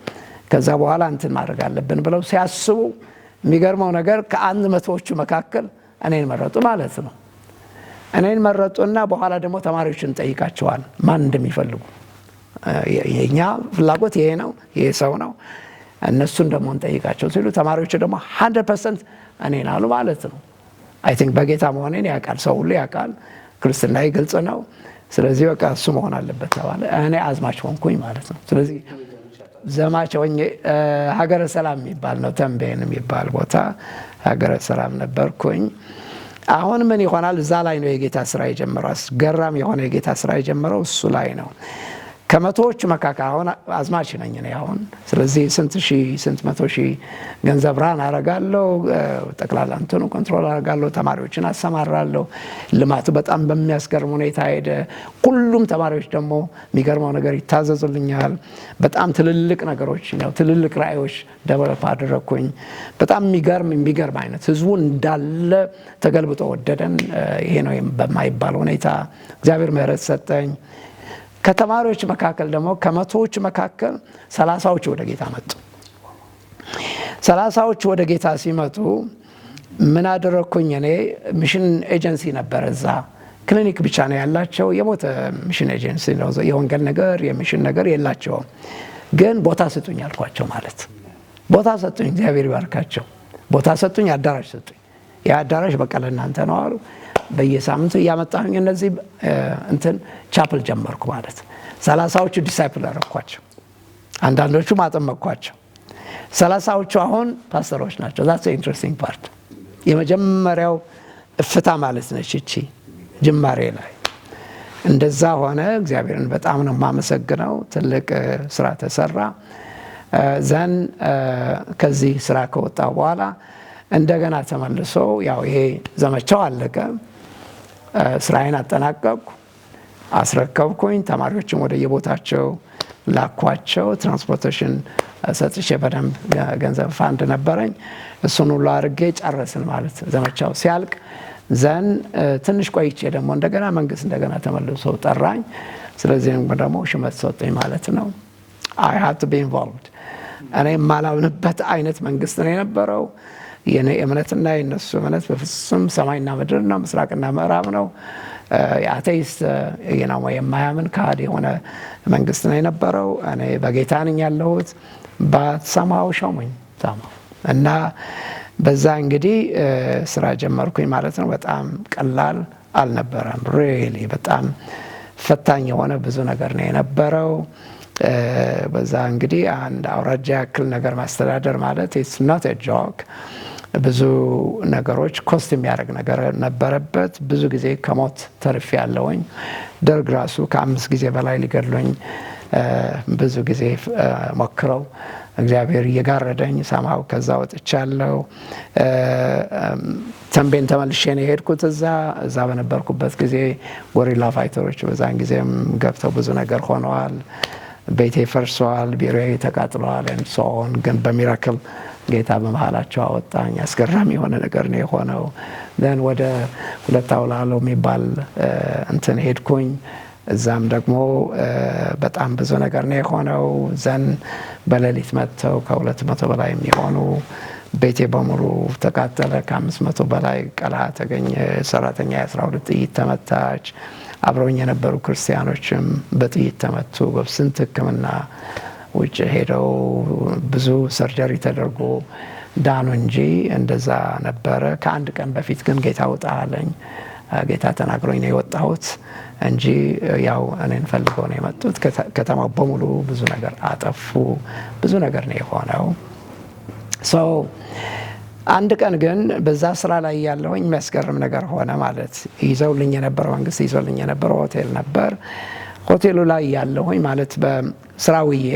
ከዛ በኋላ እንትን ማድረግ አለብን ብለው ሲያስቡ የሚገርመው ነገር ከ100ዎቹ መካከል እኔን መረጡ ማለት ነው እኔን መረጡና በኋላ ደግሞ ተማሪዎችን ጠይቃቸዋል ማን እንደሚፈልጉ የኛ ፍላጎት ይሄ ነው ይሄ ሰው ነው እነሱን ደግሞ እንጠይቃቸው ሲሉ ተማሪዎቹ ደግሞ 100% እኔን አሉ ማለት ነው አይ ቲንክ በጌታ መሆኔን ያውቃል ሰው ሁሉ ያውቃል ክርስትናዬ ግልጽ ነው ስለዚህ በቃ እሱ መሆን አለበት ተባለ እኔ አዝማች ሆንኩኝ ማለት ነው ስለዚህ ዘማች ሆኜ ሀገረ ሰላም የሚባል ነው ተንቤን የሚባል ቦታ ሀገረ ሰላም ነበርኩኝ አሁን ምን ይሆናል እዛ ላይ ነው የጌታ ስራ የጀመረው አስገራሚ የሆነ የጌታ ስራ የጀመረው እሱ ላይ ነው ከመቶዎች መካከል አሁን አዝማች ነኝ እኔ አሁን። ስለዚህ ስንት መቶ ሺህ ገንዘብ ራን አረጋለሁ፣ ጠቅላላ እንትኑ ኮንትሮል አረጋለሁ፣ ተማሪዎችን አሰማራለሁ። ልማቱ በጣም በሚያስገርም ሁኔታ ሄደ። ሁሉም ተማሪዎች ደግሞ የሚገርመው ነገር ይታዘዙልኛል። በጣም ትልልቅ ነገሮች ነው፣ ትልልቅ ራእዮች ደቨሎፕ አደረግኩኝ። በጣም የሚገርም አይነት ህዝቡ እንዳለ ተገልብጦ ወደደን። ይሄ ነው በማይባል ሁኔታ እግዚአብሔር ምህረት ሰጠኝ። ከተማሪዎች መካከል ደግሞ ከመቶዎች መካከል 30ዎቹ ወደ ጌታ መጡ። 30ዎቹ ወደ ጌታ ሲመጡ ምን አደረግኩኝ? እኔ ሚሽን ኤጀንሲ ነበር እዛ። ክሊኒክ ብቻ ነው ያላቸው፣ የሞተ ሚሽን ኤጀንሲ ነው። የወንጌል ነገር የሚሽን ነገር የላቸውም። ግን ቦታ ስጡኝ አልኳቸው። ማለት ቦታ ሰጡኝ። እግዚአብሔር ይባርካቸው። ቦታ ሰጡኝ፣ አዳራሽ ሰጡኝ። ያ አዳራሽ በቃ ለእናንተ ነው አሉ። በየሳምንቱ እያመጣሁኝ እነዚህ ቻፕል ጀመርኩ። ማለት 30ዎቹ ዲሳይፕል አደረኳቸው፣ አንዳንዶቹ ማጠመቅኳቸው። 30ዎቹ አሁን ፓስተሮች ናቸው። ዛትስ ኢንትረስቲንግ ፓርት። የመጀመሪያው እፍታ ማለት ነች እቺ ጅማሬ ላይ እንደዛ ሆነ። እግዚአብሔርን በጣም ነው የማመሰግነው። ትልቅ ስራ ተሰራ። ዘን ከዚህ ስራ ከወጣ በኋላ እንደገና ተመልሶ ያው ይሄ ዘመቻው አለቀ። ስራዬን አጠናቀቅኩ፣ አስረከብኩኝ። ተማሪዎችን ወደ የቦታቸው ላኳቸው። ትራንስፖርቴሽን ሰጥቼ በደንብ ገንዘብ ፋንድ ነበረኝ። እሱን ሁሉ አድርጌ ጨረስን። ማለት ዘመቻው ሲያልቅ ዘን ትንሽ ቆይቼ ደግሞ እንደገና መንግስት እንደገና ተመልሶ ጠራኝ። ስለዚህ ደግሞ ሹመት ሰጠኝ ማለት ነው። I had to be involved። እኔ የማላምንበት አይነት መንግስት ነው የነበረው። የኔ እምነትና የነሱ እምነት በፍጹም ሰማይና ምድር ነው፣ ምስራቅና ምዕራብ ነው። የአቴይስት የማያምን ካህድ የሆነ መንግስት ነው የነበረው። እኔ በጌታ ነኝ ያለሁት። በሰማው ሸሙኝ እና በዛ እንግዲህ ስራ ጀመርኩኝ ማለት ነው። በጣም ቀላል አልነበረም። ሪሊ በጣም ፈታኝ የሆነ ብዙ ነገር ነው የነበረው። በዛ እንግዲህ አንድ አውራጃ ያክል ነገር ማስተዳደር ማለት ኢትስ ኖት ኤ ጆክ። ብዙ ነገሮች ኮስት የሚያደርግ ነገር ነበረበት። ብዙ ጊዜ ከሞት ተርፌ ያለውኝ። ደርግ ራሱ ከ5 ጊዜ በላይ ሊገድሉኝ ብዙ ጊዜ ሞክረው እግዚአብሔር እየጋረደኝ ሰማው ከዛ ወጥቻለሁ። ተንቤን ተመልሼ ነው የሄድኩት። እዛ በነበርኩበት ጊዜ ጎሪላ ፋይተሮች በዛን ጊዜም ገብተው ብዙ ነገር ሆነዋል። ቤቴ ፈርሷል፣ ቢሮዬ ተቃጥለዋል። ሶን ግን በሚራክል ጌታ በመሃላቸው አወጣኝ። አስገራሚ የሆነ ነገር ነው የሆነው። then ወደ ሁለት አውላሎ የሚባል ሄድኩኝ። እዛም ደግሞ በጣም ብዙ ነገር ነው የሆነው። ዘን በሌሊት መጥተው ከ200 በላይ የሚሆኑ ቤቴ በሙሉ ተቃጠለ። ከ500 በላይ ቀላ ተገኘ። ሰራተኛ 12 ጥይት ተመታች። አብረውኝ የነበሩ ክርስቲያኖችም በጥይት ተመቱ። በስንት ሕክምና ውጭ ሄደው ብዙ ሰርጀሪ ተደርጎ ዳኑ እንጂ እንደዛ ነበረ። ከአንድ ቀን በፊት ግን ጌታ ውጣ አለኝ። ጌታ ተናግሮኝ ነው የወጣሁት እንጂ ያው እኔን ፈልገው ነው የመጡት። ከተማው በሙሉ ብዙ ነገር አጠፉ። ብዙ ነገር ነው የሆነው። አንድ ቀን ግን በዛ ስራ ላይ ያለውኝ የሚያስገርም ነገር ሆነ። ማለት ይዘውልኝ የነበረው መንግስት ይዘውልኝ የነበረው ሆቴል ነበር። ሆቴሉ ላይ ያለውኝ ማለት በስራውዬ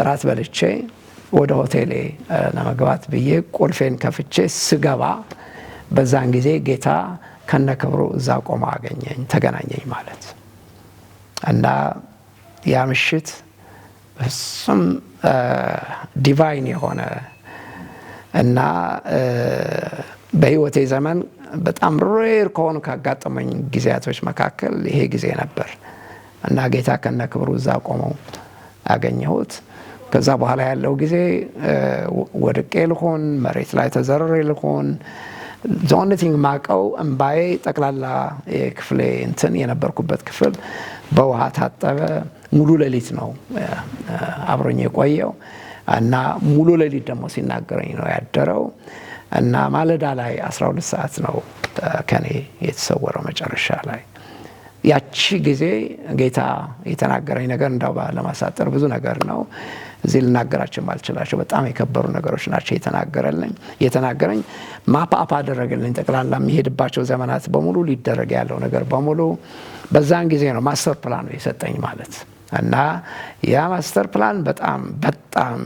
ራት በልቼ ወደ ሆቴሌ ለመግባት ብዬ ቁልፌን ከፍቼ ስገባ በዛን ጊዜ ጌታ ከነክብሩ እዛ ቆሞ አገኘኝ፣ ተገናኘኝ ማለት እና ያ ምሽት እሱም ዲቫይን የሆነ እና በህይወቴ ዘመን በጣም ሬር ከሆኑ ካጋጠመኝ ጊዜያቶች መካከል ይሄ ጊዜ ነበር እና ጌታ ከነክብሩ እዛ ቆሞ አገኘሁት። ከዛ በኋላ ያለው ጊዜ ወድቄ ልሆን መሬት ላይ ተዘርሬ ልሆን ዞንቲንግ ማቀው እምባዬ ጠቅላላ የክፍሌ የነበርኩበት ክፍል በውሃ ታጠበ። ሙሉ ሌሊት ነው አብሮኝ የቆየው እና ሙሉ ሌሊት ደግሞ ሲናገረኝ ነው ያደረው እና ማለዳ ላይ 12 ሰዓት ነው ከኔ የተሰወረው መጨረሻ ላይ ያቺ ጊዜ ጌታ የተናገረኝ ነገር እንዳው ለማሳጠር ብዙ ነገር ነው እዚህ ልናገራቸው ማልችላቸው በጣም የከበሩ ነገሮች ናቸው የተናገረኝ ማፕ አፕ አደረገልኝ ጠቅላላ የሚሄድባቸው ዘመናት በሙሉ ሊደረግ ያለው ነገር በሙሉ በዛን ጊዜ ነው ማስተር ፕላን የሰጠኝ ማለት እና ያ ማስተር ፕላን በጣም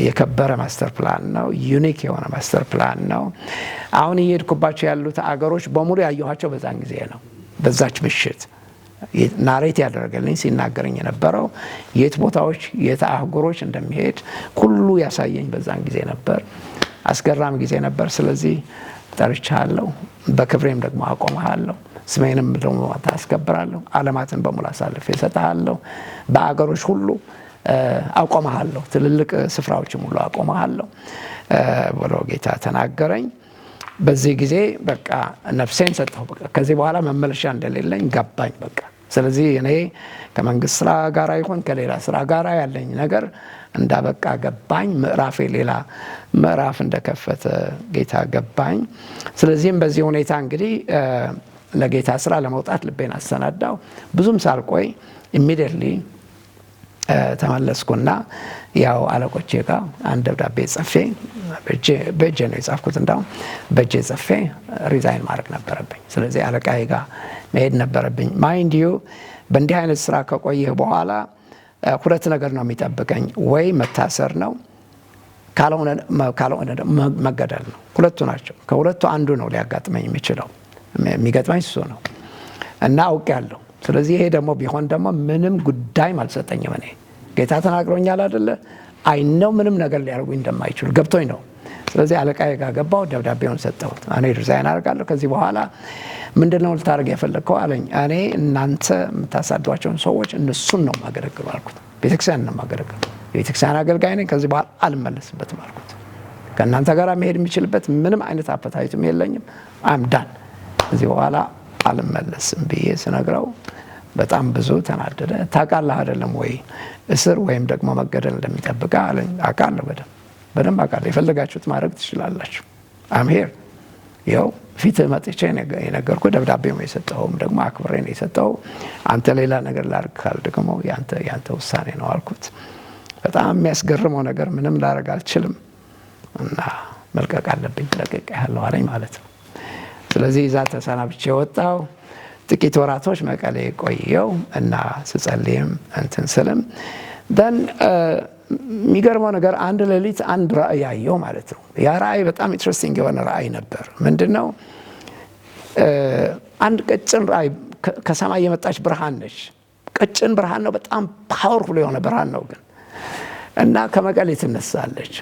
የከበረ ማስተር ፕላን ነው ዩኒክ የሆነ ማስተር ፕላን ነው አሁን እየሄድኩባቸው ያሉት አገሮች በሙሉ ያየኋቸው በዛን ጊዜ ነው በዛች ምሽት ናሬት ያደረገልኝ ሲናገረኝ የነበረው የት ቦታዎች የት አህጉሮች እንደሚሄድ ሁሉ ያሳየኝ በዛን ጊዜ ነበር አስገራሚ ጊዜ ነበር ስለዚህ ጠርቻለሁ በክብሬም ደግሞ አቆምሃለሁ ስሜንም ደግሞ ታስከብራለሁ ዓለማትን በሙሉ አሳልፌ እሰጥሃለሁ በአገሮች ሁሉ አቆምሃለሁ ትልልቅ ስፍራዎችም ሁሉ አቆምሃለሁ ብሎ ጌታ ተናገረኝ በዚህ ጊዜ በቃ ነፍሴን ሰጠሁ በቃ ከዚህ በኋላ መመለሻ እንደሌለኝ ገባኝ በቃ ስለዚህ እኔ ከመንግስት ስራ ጋር ይሁን ከሌላ ስራ ጋር ያለኝ ነገር እንዳበቃ ገባኝ ምዕራፌ ሌላ ምዕራፍ እንደከፈተ ጌታ ገባኝ ስለዚህም በዚህ ሁኔታ እንግዲህ ለጌታ ስራ ለመውጣት ልቤን አሰናዳው ብዙም ሳልቆይ ኢሚዲየትሊ ተመለስኩና ያው አለቆቼ ጋር አንድ ደብዳቤ ጽፌ በእጄ ነው የጻፍኩት እንዳው በእጄ ጽፌ ሪዛይን ማድረግ ነበረብኝ ስለዚህ አለቃዬ ጋር መሄድ ነበረብኝ ማይንድ ዩ በእንዲህ አይነት ስራ ከቆየህ በኋላ ሁለት ነገር ነው የሚጠብቀኝ ወይ መታሰር ነው ካልሆነ መገደል ነው ሁለቱ ናቸው ከሁለቱ አንዱ ነው ሊያጋጥመኝ የሚገጥመኝ እሱ ነው እና አውቄያለሁ ስለዚህ ይሄ ደግሞ ቢሆን ደግሞ ምንም ጉዳይ አልሰጠኝም እኔ ጌታ ተናግሮኛል አይደለ አይነው ምንም ነገር ሊያርጉኝ እንደማይችሉ ገብቶኝ ነው ስለዚህ አለቃዬ ጋር ገባው ደብዳቤውን ሰጠሁት እኔ ሪዛይን አደርጋለሁ ከዚህ በኋላ ምንድነው ልታደርግ የፈለግከው አለኝ እኔ እናንተ የምታሳዷቸውን ሰዎች እነሱን ነው ማገለግለው አልኩት ቤተክርስቲያን ነው ማገለግለው የቤተክርስቲያን አገልጋይ ነኝ ከዚህ በኋላ አልመለስበትም አልኩት ከእናንተ ጋር መሄድ የሚችልበት ምንም አይነት አፐታይትም የለኝም አም ዳን ከዚህ በኋላ አልመለስም ብዬ ስነግረው በጣም ብዙ ተናደደ ታውቃለህ አይደለም ወይ እስር ወይም ደግሞ መገደል እንደሚጠብቅ አለኝ አውቃለሁ በደንብ አውቃለሁ የፈለጋችሁት ማድረግ ትችላላችሁ አም ሄር ያው ፊት መጥቼ የነገርኩ ደብዳቤው የሰጠውም ደግሞ አክብሬ ነው የሰጠው አንተ ሌላ ነገር ላድርግ ካል ደግሞ ያንተ ውሳኔ ነው አልኩት በጣም የሚያስገርመው ነገር ምንም ላደርግ አልችልም እና መልቀቅ አለብኝ ለቀቀያለሁ አለኝ ማለት ነው ስለዚህ እዛ ተሰናብቼ ወጣው ጥቂት ወራቶች መቀሌ ቆየው እና ስጸልይም እንትን ስልም ደን የሚገርመው ነገር አንድ ሌሊት አንድ ራእይ ያየው ማለት ነው ያ ራእይ በጣም ኢንትረስቲንግ የሆነ ራእይ ነበር ምንድነው አንድ ቀጭን ራእይ ከሰማይ የመጣች ብርሃን ነች ቀጭን ብርሃን ነው በጣም ፓወርፉል የሆነ ብርሃን ነው ግን እና ከመቀሌ ትነሳለች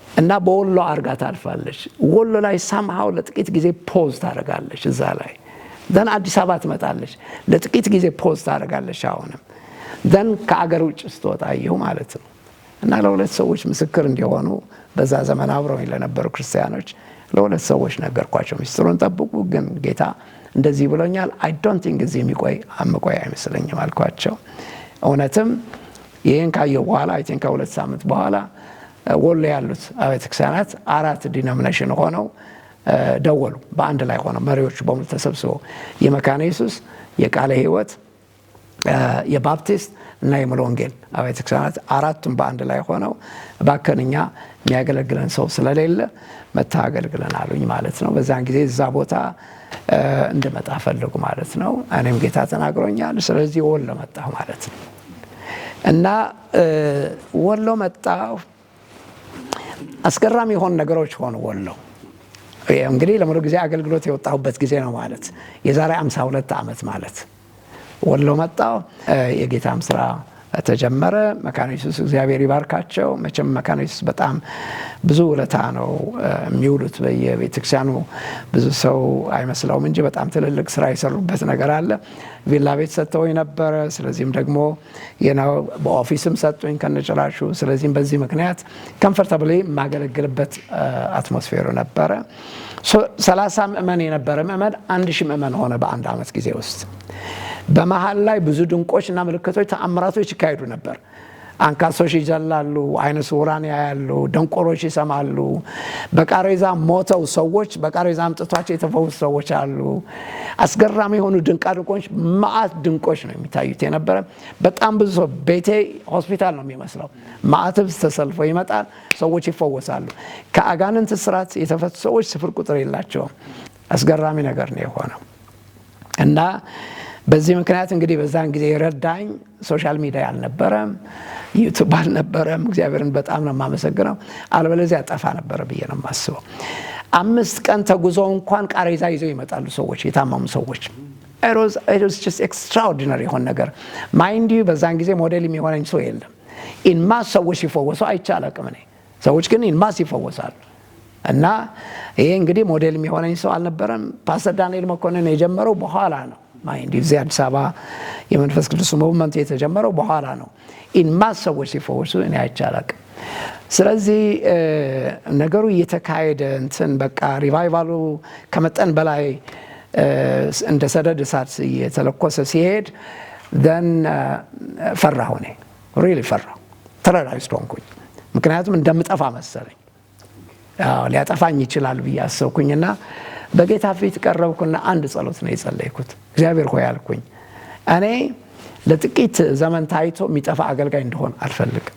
እና በወሎ አርጋ ታልፋለች ወሎ ላይ ሳምሃው ለጥቂት ጊዜ ፖዝ ታደርጋለች እዛ ላይ ደን አዲስ አበባ ትመጣለች ለጥቂት ጊዜ ፖዝ ታደርጋለች አሁንም ደን ከአገር ውጭ ስትወጣየው ማለት ነው እና ለሁለት ሰዎች ምስክር እንዲሆኑ በዛ ዘመን አብረው ለነበሩ ክርስቲያኖች ለሁለት ሰዎች ነገርኳቸው ሚስጥሩን ጠብቁ ግን ጌታ እንደዚህ ብሎኛል አይ ዶንት ቲንክ እዚህ የሚቆይ አይመስለኝም አልኳቸው እውነትም ይሄን ካየው በኋላ አይ ቲንክ ከሁለት ሳምንት በኋላ ወሎ ያሉት አቤተክርስቲያናት 4 ዲኖሚኔሽን ሆነው ደወሉ በአንድ ላይ ሆነው መሪዎች በሙሉ ተሰብስበው የመካነ ኢየሱስ የቃለ ሕይወት የባፕቲስት እና የሙሉ ወንጌል አቤተክርስቲያናት አራቱም በአንድ ላይ ሆነው ባከንኛ የሚያገለግለን ሰው ስለሌለ መታገልግለን አሉኝ ማለት ነው በዛን ጊዜ እዛ ቦታ እንደመጣ ፈልጉ ማለት ነው እኔም ጌታ ተናግሮኛል ስለዚህ ወሎ መጣሁ ማለት ነው እና ወሎ መጣሁ አስገራሚ የሆኑ ነገሮች ሆኑ ወሎ እንግዲህ ለሙሉ ጊዜ አገልግሎት የወጣሁበት ጊዜ ነው ማለት የዛሬ 52 ዓመት ማለት ወሎ መጣሁ የጌታም ስራ ተጀመረ መካነ ኢየሱስ እግዚአብሔር ይባርካቸው መቼም መካነ ኢየሱስ በጣም ብዙ ውለታ ነው የሚውሉት በየቤተክርስቲያኑ ብዙ ሰው አይመስለውም እንጂ በጣም ትልልቅ ስራ የሰሩበት ነገር አለ ቪላ ቤት ሰጥተውኝ ነበረ ስለዚህም ደግሞ በኦፊስም ሰጡኝ ከነጭራሹ ስለዚህም በዚህ ምክንያት ኮምፎርታብሊ ማገለግልበት አትሞስፌሩ ነበረ 30 ምዕመን የነበረ ምዕመን 1000 ምዕመን ሆነ በአንድ አመት ጊዜ ውስጥ በመሃል ላይ ብዙ ድንቆችና ምልክቶች ተአምራቶች ይካሄዱ ነበር አንካሶች ይዘላሉ፣ አይነ ስውራን ያያሉ፣ ደንቆሮች ይሰማሉ። በቃሬዛ ሞተው ሰዎች በቃሬዛ አምጥቷቸው የተፈወሱ ሰዎች አሉ። አስገራሚ የሆኑ ድንቃድንቆች መዓት ድንቆች ነው የሚታዩት የነበረ። በጣም ብዙ ሰው ቤቴ ሆስፒታል ነው የሚመስለው። መዓት ህዝብ ተሰልፎ ይመጣል፣ ሰዎች ይፈወሳሉ። ከአጋንንት እስራት የተፈቱ ሰዎች ስፍር ቁጥር የላቸውም። አስገራሚ ነገር ነው የሆነው እና በዚህ ምክንያት እንግዲህ በዛን ጊዜ የረዳኝ ሶሻል ሚዲያ አልነበረም፣ ዩቲዩብ አልነበረም። እግዚአብሔርን በጣም ነው የማመሰግነው። አለበለዚያ ጠፋ ነበረ ብዬ ነው የማስበው። 5 ቀን ተጉዘው እንኳን ቃሬዛ ይዘው ይመጣሉ ሰዎች፣ የታመሙ ሰዎች። it was just extraordinary የሆነ ነገር። ማይንድ ዩ በዛን ጊዜ ሞዴል የሚሆነኝ ሰው የለም። ኢንማስ ሰዎች ሲፈወሱ አይቻለቅም እኔ። ሰዎች ግን ኢንማስ ይፈወሳሉ። እና ይሄ እንግዲህ ሞዴል የሚሆነኝ ሰው አልነበረም። ፓስተር ዳንኤል መኮንን የጀመረው በኋላ ነው። ማይንድ እዚህ አዲስ አበባ የመንፈስ ቅዱስ ሙቭመንት የተጀመረው በኋላ ነው። ኢንማስ ሰዎች ሲፈወሱ እኔ አይቻለቅም። ስለዚህ ነገሩ እየተካሄደ እንትን በቃ ሪቫይቫሉ ከመጠን በላይ እንደ ሰደድ እሳት እየተለኮሰ ሲሄድ then ፈራሁ። እኔ ሪሊ ፈራሁ፣ ተረዳይስድ ሆንኩኝ። ምክንያቱም እንደምጠፋ መሰለኝ። ሊያጠፋኝ ይችላል ብዬ አሰብኩኝና በጌታ ፊት ቀረብኩና አንድ ጸሎት ነው የጸለይኩት። እግዚአብሔር ሆይ አልኩኝ፣ እኔ ለጥቂት ዘመን ታይቶ የሚጠፋ አገልጋይ እንደሆን አልፈልግም፣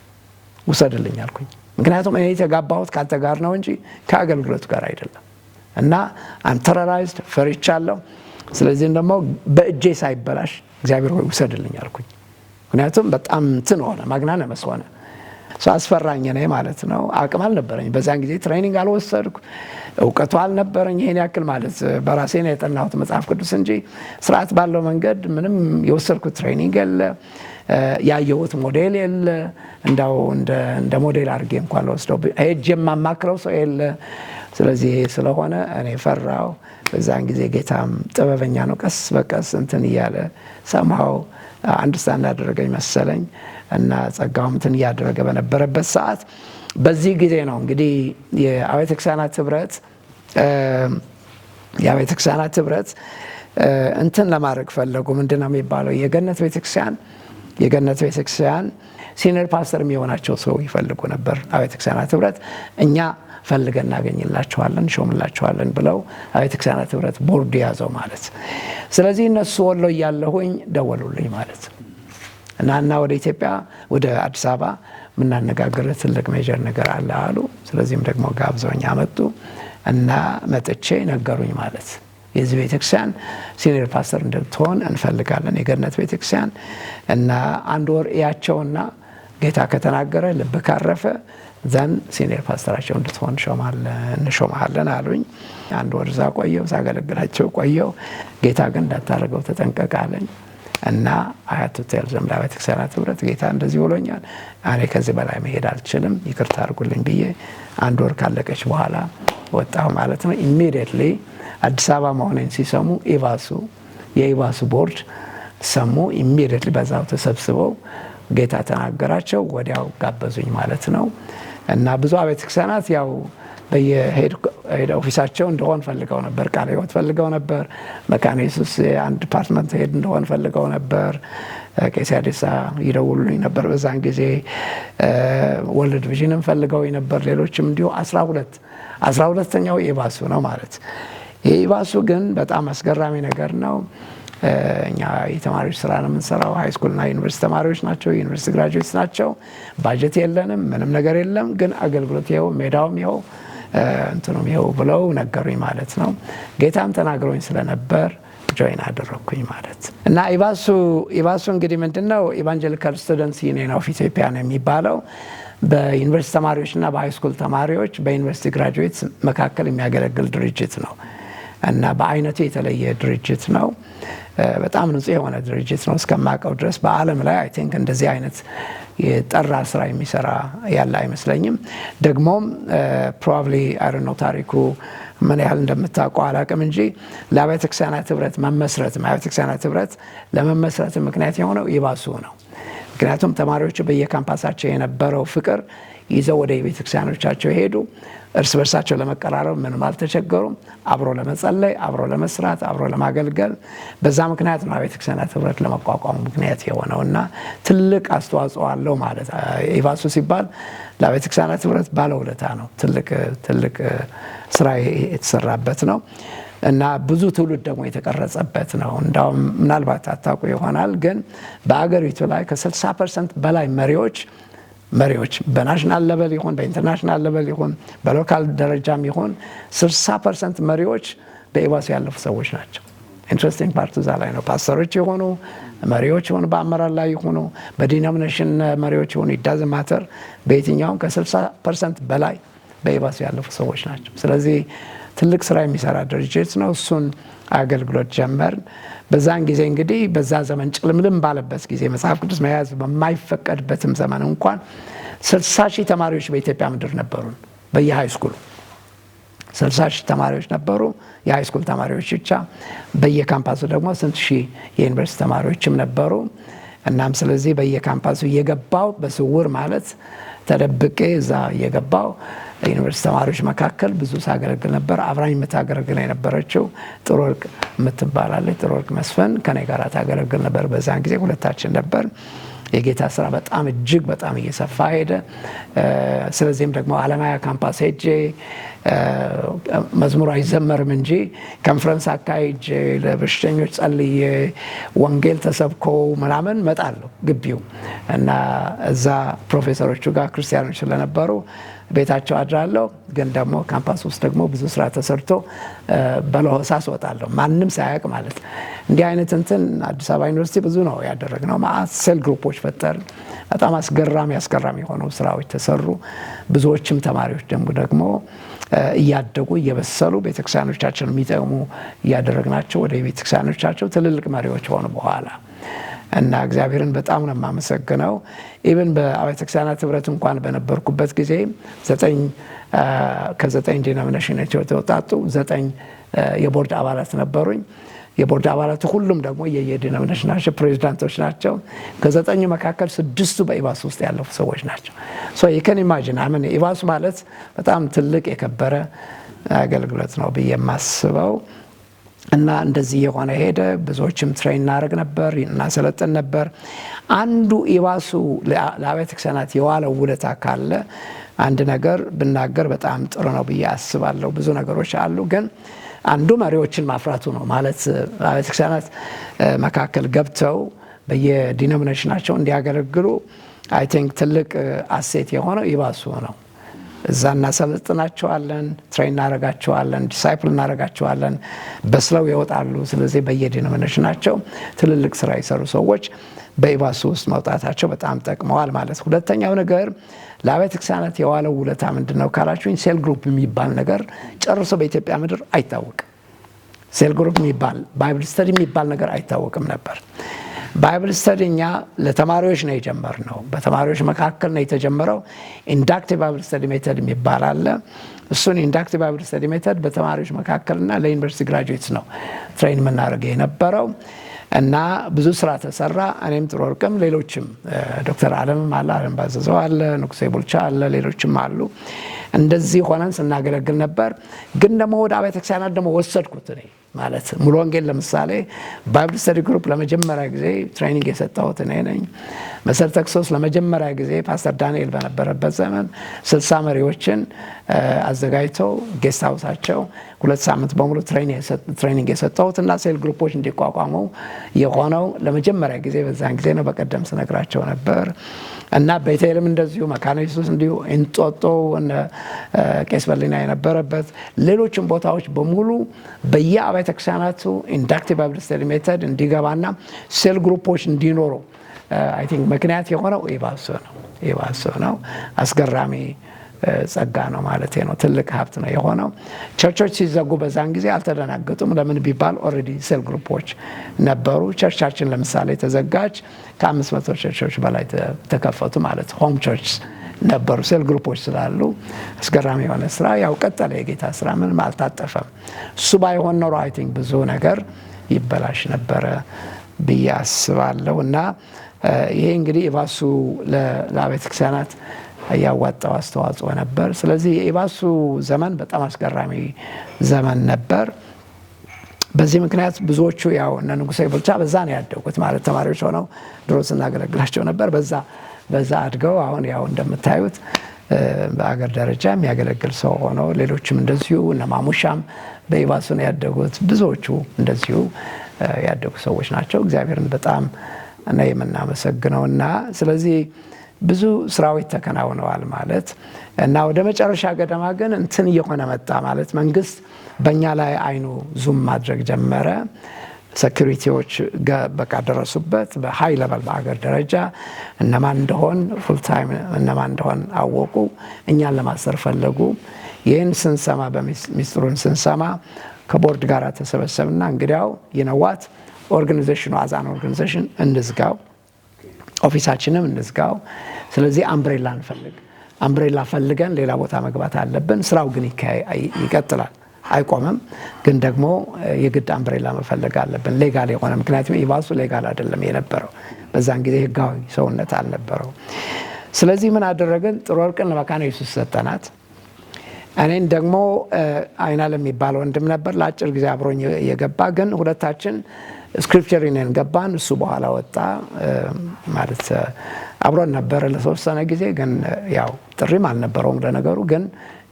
ውሰድልኝ አልኩኝ። ምክንያቱም እኔ የተጋባሁት ካንተ ጋር ነው እንጂ ከአገልግሎቱ ጋር አይደለም። እና I'm terrorized፣ ፈርቻለሁ። ስለዚህ ደግሞ በእጄ ሳይበላሽ እግዚአብሔር ሆይ ውሰድልኝ አልኩኝ። ምክንያቱም በጣም እንትን ሆነ፣ ማግናነመስ ሆነ። አስፈራኝ ነኝ ማለት ነው። አቅም አልነበረኝ በዛን ጊዜ። ትሬኒንግ አልወሰድኩ፣ እውቀቱ አልነበረኝ። ይሄን ያክል ማለት በራሴ ነው የጠናሁት መጽሐፍ ቅዱስ እንጂ ስርዓት ባለው መንገድ ምንም የወሰድኩት ትሬኒንግ የለ፣ ያየሁት ሞዴል የለ። እንዳው እንደ ሞዴል አድርጌ እንኳን ለወስደው ሄጄ የማማክረው ሰው የለ። ስለዚህ ስለሆነ እኔ ፈራው። በዛን ጊዜ ጌታም ጥበበኛ ነው፣ ቀስ በቀስ እንትን እያለ ሰማው አንደርስታንድ አደረገኝ መሰለኝ እና ጸጋውም እንትን እያደረገ በነበረበት ሰዓት በዚህ ጊዜ ነው እንግዲህ የአብያተ ክርስቲያናት ህብረት እንትን ለማድረግ ፈለጉ። ምንድነው የሚባለው? የገነት ቤተክርስቲያን ሲኒየር ፓስተር የሚሆናቸው ሰው ይፈልጉ ነበር። አብያተ ክርስቲያናት ህብረት እኛ ፈልገን እናገኝላቸዋለን፣ ሾምላቸዋለን ብለው አብያተ ክርስቲያናት ህብረት ቦርድ ያዘው ማለት። ስለዚህ እነሱ ወሎ እያለሁኝ ደወሉልኝ ማለት እና ወደ ኢትዮጵያ ወደ አዲስ አበባ የምናነጋገር ትልቅ ሜጀር ነገር አለ አሉ። ስለዚህም ደግሞ ጋብዘውኝ አመጡ እና መጥቼ ነገሩኝ ማለት የዚህ ቤተክርስቲያን ሲኒየር ፓስተር እንድትሆን እንፈልጋለን፣ የገነት ቤተክርስቲያን እና 1 ወር ያቸውና ጌታ ከተናገረ ልብ ካረፈ ዘን ሲኒየር ፓስተራቸው እንድትሆን እንሾማለን አሉኝ። 1 ወር እዛ ቆየው፣ ሳገለግላቸው ቆየው። ጌታ ግን እንዳታረገው ተጠንቀቅ አለኝ እና አያቱ ተልዘም ለአብያተ ክርስቲያናት ህብረት ጌታ እንደዚህ ብሎኛል፣ እኔ ከዚህ በላይ መሄድ አልችልም፣ ይቅርታ አድርጉልኝ ብዬ 1 ወር ካለቀች በኋላ ወጣሁ ማለት ነው። ኢሚዲየትሊ አዲስ አበባ መሆኔን ሲሰሙ የኢባሱ ቦርድ ሰሙ። ኢሚዲየትሊ በዛው ተሰብስበው ጌታ ተናገራቸው፣ ወዲያው ጋበዙኝ ማለት ነው። እና ብዙ አብያተ ክርስቲያናት ያው በየሄድ ኦፊሳቸው እንደሆን ፈልገው ነበር። ቃለ ሕይወት ፈልገው ነበር። መካነ ኢየሱስ አንድ ዲፓርትመንት ሄድ እንደሆን ፈልገው ነበር። ቄስ አዲሳ ይደውሉልኝ ነበር በዛን ጊዜ። ወርልድ ቪዥንም ፈልገው ነበር። ሌሎችም እንዲሁ 12ኛው ኢባሱ ነው ማለት። ኢባሱ ግን በጣም አስገራሚ ነገር ነው። እኛ የተማሪዎች ስራ ነው የምንሰራው። ሃይ ስኩልና ዩኒቨርሲቲ ተማሪዎች ናቸው፣ ዩኒቨርሲቲ ግራጁዌትስ ናቸው። ባጀት የለንም፣ ምንም ነገር የለም። ግን አገልግሎት ይኸው፣ ሜዳውም ይኸው፣ እንትኑም ይኸው ብለው ነገሩኝ ማለት ነው። ጌታም ተናግሮኝ ስለነበር ጆይን አደረኩኝ ማለት እና ኢባሱ እንግዲህ ምንድነው ኢቫንጀሊካል ስቱደንትስ ዩኒየን ኦፍ ኢትዮጵያ ነው የሚባለው። በዩኒቨርሲቲ ተማሪዎችና በሃይ ስኩል ተማሪዎች በዩኒቨርሲቲ ግራጁዌትስ መካከል የሚያገለግል ድርጅት ነው እና በአይነቱ የተለየ ድርጅት ነው። በጣም ንጹህ የሆነ ድርጅት ነው እስከማውቀው ድረስ። በዓለም ላይ አይ ቲንክ እንደዚህ አይነት የጠራ ስራ የሚሰራ ያለ አይመስለኝም። ደግሞም ፕሮባብሊ አይ ዶንት ኖ ታሪኩ ምን ያህል እንደምታውቀው አላውቅም እንጂ ለአብያተ ክርስቲያናት ህብረት መመስረት ለመመስረት ምክንያት የሆነው ኢባሱ ነው። ምክንያቱም ተማሪዎቹ በየካምፓሳቸው የነበረው ፍቅር ይዘው ወደ ቤተክርስቲያኖቻቸው ሄዱ። እርስ በርሳቸው ለመቀራረብ ምንም አልተቸገሩም። አብሮ ለመጸለይ፣ አብሮ ለመስራት፣ አብሮ ለማገልገል በዛ ምክንያት ነው ቤተክርስቲያናት ህብረት ለመቋቋሙ ምክንያት የሆነው እና ትልቅ አስተዋጽኦ አለው ማለት ኢቫሱ ሲባል ለቤተክርስቲያናት ህብረት ባለውለታ ነው። ትልቅ ስራ የተሰራበት ነው እና ብዙ ትውልድ ደግሞ የተቀረጸበት ነው። እንዳውም ምናልባት አታውቁ ይሆናል ግን በአገሪቱ ላይ ከ60% በላይ መሪዎች በናሽናል ሌቨል ይሁን በኢንተርናሽናል ሌቨል ይሁን በሎካል ደረጃም ይሁን 60% መሪዎች በኢቫሱ ያለፉ ሰዎች ናቸው። ኢንትረስቲንግ ፓርት እዛ ላይ ነው። ፓስተሮች የሆኑ መሪዎች የሆኑ በአመራር ላይ የሆኑ በዲኖሚኔሽን መሪዎች የሆኑ ኢዳዝ ማተር በየትኛውም ከ60% በላይ በኢቫሱ ያለፉ ሰዎች ናቸው። ስለዚህ ትልቅ ስራ የሚሰራ ድርጅት ነው። እሱን አገልግሎት ጀመርን። በዛን ጊዜ እንግዲህ በዛ ዘመን ጭልምልም ባለበት ጊዜ መጽሐፍ ቅዱስ መያዝ በማይፈቀድበትም ዘመን እንኳን 60,000 ተማሪዎች በኢትዮጵያ ምድር ነበሩን። በየሃይስኩሉ 60,000 ተማሪዎች ነበሩ፣ የሃይስኩል ተማሪዎች ብቻ። በየካምፓሱ ደግሞ ስንት ሺህ የዩኒቨርሲቲ ተማሪዎችም ነበሩ። እናም ስለዚህ በየካምፓሱ እየገባው በስውር ማለት ተደብቄ እዛ እየገባው ዩኒቨርሲቲ ተማሪዎች መካከል ብዙ ሳገለግል ነበር። አብራኝ የምታገለግል የነበረችው ጥሩ ወርቅ የምትባላለች፣ ጥሩ ወርቅ መስፈን ከኔ ጋር ታገለግል ነበር። በዛን ጊዜ ሁለታችን ነበር። የጌታ ስራ በጣም እጅግ በጣም እየሰፋ ሄደ። ስለዚህም ደግሞ አለማያ ካምፓስ ሄጄ መዝሙር አይዘመርም እንጂ ኮንፈረንስ አካሂጄ ለበሽተኞች ጸልዬ ወንጌል ተሰብኮ ምናምን መጣለሁ ግቢው እና እዛ ፕሮፌሰሮቹ ጋር ክርስቲያኖች ስለነበሩ ቤታቸው አድራለሁ። ግን ደግሞ ካምፓስ ውስጥ ደግሞ ብዙ ስራ ተሰርቶ በለሆሳስ ወጣለሁ ማንም ሳያውቅ ማለት። እንዲህ አይነት እንትን አዲስ አበባ ዩኒቨርሲቲ ብዙ ነው ያደረግነው። ማአት ሴል ግሩፖች ፈጠርን። በጣም አስገራሚ የሆኑ ስራዎች ተሰሩ። ብዙዎችም ተማሪዎች ደግሞ እያደጉ እየበሰሉ ቤተክርስቲያኖቻችን የሚጠቅሙ እያደረግናቸው ወደ ቤተክርስቲያኖቻቸው ትልልቅ መሪዎች ሆኑ በኋላ እና እግዚአብሔርን በጣም ነው የማመሰግነው። ኢቭን በአብያተ ክርስቲያናት ህብረት እንኳን በነበርኩበት ጊዜ 9 ዲኖሚኔሽን የተወጣጡ 9 የቦርድ አባላት ነበሩኝ። የቦርድ አባላቱ ሁሉም ደግሞ የዲኖሚኔሽናቸው ፕሬዚዳንቶች ናቸው። ከ9 መካከል 6ቱ በኢቫሱ ውስጥ ያለፉ ሰዎች ናቸው። ሶ ዩ ካን ኢማጂን አሁን ኢቫሱ ማለት በጣም ትልቅ የከበረ አገልግሎት ነው ብዬ የማስበው። እና እንደዚህ የሆነ ሄደ። ብዙዎችም ትሬን እናደርግ ነበር፣ እናሰለጥን ነበር። አንዱ ኢቫሱ ለአብያተ ክርስቲያናት የዋለው ውለታ ካለ አንድ ነገር ብናገር በጣም ጥሩ ነው ብዬ አስባለሁ። ብዙ ነገሮች አሉ፣ ግን አንዱ መሪዎችን ማፍራቱ ነው። ማለት አብያተ ክርስቲያናት መካከል ገብተው በየዲኖሚኔሽናቸው እንዲያገለግሉ አይ ቲንክ ትልቅ አሴት የሆነው ኢቫሱ ነው። እዛ እናሰለጥናቸዋለን፣ ትሬን እናደርጋቸዋለን፣ ዲሳይፕል እናደርጋቸዋለን፣ በስለው ይወጣሉ። ስለዚህ በየዲኖሚኔሽናቸው ትልልቅ ስራ የሰሩ ሰዎች በኢቫሱ ውስጥ መውጣታቸው በጣም ጠቅመዋል ማለት። ሁለተኛው ነገር ለአብያተ ክርስቲያናት የዋለው ውለታ ምንድነው ካላችሁኝ፣ ሴል ግሩፕ የሚባል ነገር ጨርሶ በኢትዮጵያ ምድር አይታወቅም። ሴል ግሩፕ የሚባል ባይብል ስተዲ የሚባል ነገር አይታወቅም ነበር። ባይብል ስተዲ እኛ ለተማሪዎች ነው የጀመርነው። በተማሪዎች መካከል ነው የተጀመረው። ኢንዳክቲቭ ባይብል ስተዲ ሜተድ የሚባል አለ። እሱን ኢንዳክቲቭ ባይብል ስተዲ ሜተድ በተማሪዎች መካከልና ለዩኒቨርሲቲ ግራጁዌትስ ነው ትሬን የምናደርገው የነበረው እና ብዙ ስራ ተሰራ። እኔም ጥሩ ወርቅም ሌሎችም ዶክተር አለምም አለ፣ አለም ባዘዘው አለ፣ ንጉሴ ቡልቻ አለ፣ ሌሎችም አሉ። እንደዚህ ሆነን ስናገለግል ነበር። ግን ደግሞ ወደ አብያተ ክርስቲያናት ደግሞ ወሰድኩት እኔ ማለት ሙሉ ወንጌል ለምሳሌ ባይብል ስተዲ ግሩፕ ለመጀመሪያ ጊዜ ትሬኒንግ የሰጠሁት እኔ ነኝ። መሰረተ ክርስቶስ ለመጀመሪያ ጊዜ ፓስተር ዳንኤል በነበረበት ዘመን 60 መሪዎችን አዘጋጅተው ጌስት ሃውሳቸው 2 ሳምንት በሙሉ ትሬኒንግ የሰጠሁት እና ሴል ግሩፖች እንዲቋቋሙ የሆነው ለመጀመሪያ ጊዜ በዛን ጊዜ ነው። በቀደም ስነግራቸው ነበር። እና ቤቴልም እንደዚሁ፣ መካነ ኢየሱስ እንዲሁ፣ እንጦጦ ቄስ በሊና የነበረበት ሌሎችም ቦታዎች በሙሉ በየአብያተ ክርስቲያናቱ ኢንዳክቲቭ ባይብል ስተዲ ሜተድ እንዲገባና ሴል ግሩፖች እንዲኖሩ አይ ቲንክ ምክንያት የሆነው ኢቫሱ ነው። አስገራሚ ጸጋ ነው ማለት ነው። ትልቅ ሀብት ነው የሆነው። ቸርቾች ሲዘጉ በዛን ጊዜ አልተደናገጡም። ለምን ቢባል ኦልሬዲ ሴል ግሩፖች ነበሩ። ቸርቻችን ለምሳሌ ተዘጋጅ፣ ከ500 ቸርቾች በላይ ተከፈቱ ማለት ሆም ቸርች ነበሩ። ሴል ግሩፖች ስላሉ አስገራሚ የሆነ ስራ ያው ቀጠለ። የጌታ ስራ ምንም አልታጠፈም። እሱ ባይሆን ኖሮ አይ ቲንክ ብዙ ነገር ይበላሽ ነበረ ብዬ አስባለሁ። እና ይሄ እንግዲህ ኢባሱ ለአብያተ ክርስቲያናት ያዋጣው አስተዋጽኦ ነበር። ስለዚህ የኢባሱ ዘመን በጣም አስገራሚ ዘመን ነበር። በዚህ ምክንያት ብዙዎቹ ያው እነ ንጉሴ ቡልቻ በዛ ነው ያደጉት። ማለት ተማሪዎች ሆነው ድሮ ስናገለግላቸው ነበር። በዛ አድገው አሁን ያው እንደምታዩት በአገር ደረጃ የሚያገለግል ሰው ሆኖ ሌሎችም እንደዚሁ እነ ማሙሻም በኢባሱ ነው ያደጉት። ብዙዎቹ እንደዚሁ ያደጉ ሰዎች ናቸው። እግዚአብሔርን በጣም ነው የምናመሰግነውና ስለዚህ ብዙ ስራዎች ተከናውነዋል ማለት እና ወደ መጨረሻ ገደማ ግን እንትን እየሆነ መጣ ማለት መንግስት በእኛ ላይ አይኑ ዙም ማድረግ ጀመረ። ሴኩሪቲዎች በቃ ደረሱበት በሃይ ሌቨል በአገር ደረጃ እነማን እንደሆን ፉል ታይም እነማን እንደሆን አወቁ። እኛን ለማሰር ፈለጉ። ይህን ስንሰማ በሚስጥሩን ስንሰማ ከቦርድ ጋር ተሰበሰብና እንግዲያው ይነዋት ኦርጋናይዜሽኑ አዛን ኦርጋናይዜሽን እንዝጋው፣ ኦፊሳችንም እንዝጋው። ስለዚህ አምብሬላ እንፈልግ፣ አምብሬላ ፈልገን ሌላ ቦታ መግባት አለብን። ስራው ግን ይቀጥላል አይቆምም። ግን ደግሞ የግድ አምብሬላ መፈለግ አለብን ሌጋል የሆነ ምክንያቱም ኢባሱ ሌጋል አይደለም የነበረው በዛን ጊዜ ህጋዊ ሰውነት አልነበረው። ስለዚህ ምን አደረግን? ጥሩ ወርቅን ለመካነ ኢየሱስ ሰጠናት። እኔን ደግሞ አይናለም የሚባል ወንድም ነበር ለአጭር ጊዜ አብሮኝ የገባ ግን ሁለታችን ስክሪፕቸር ኢኔን ገባን። እሱ በኋላ ወጣ ማለት አብሮን ነበር ለተወሰነ ጊዜ ግን ያው ጥሪም አልነበረውም ለነገሩ ግን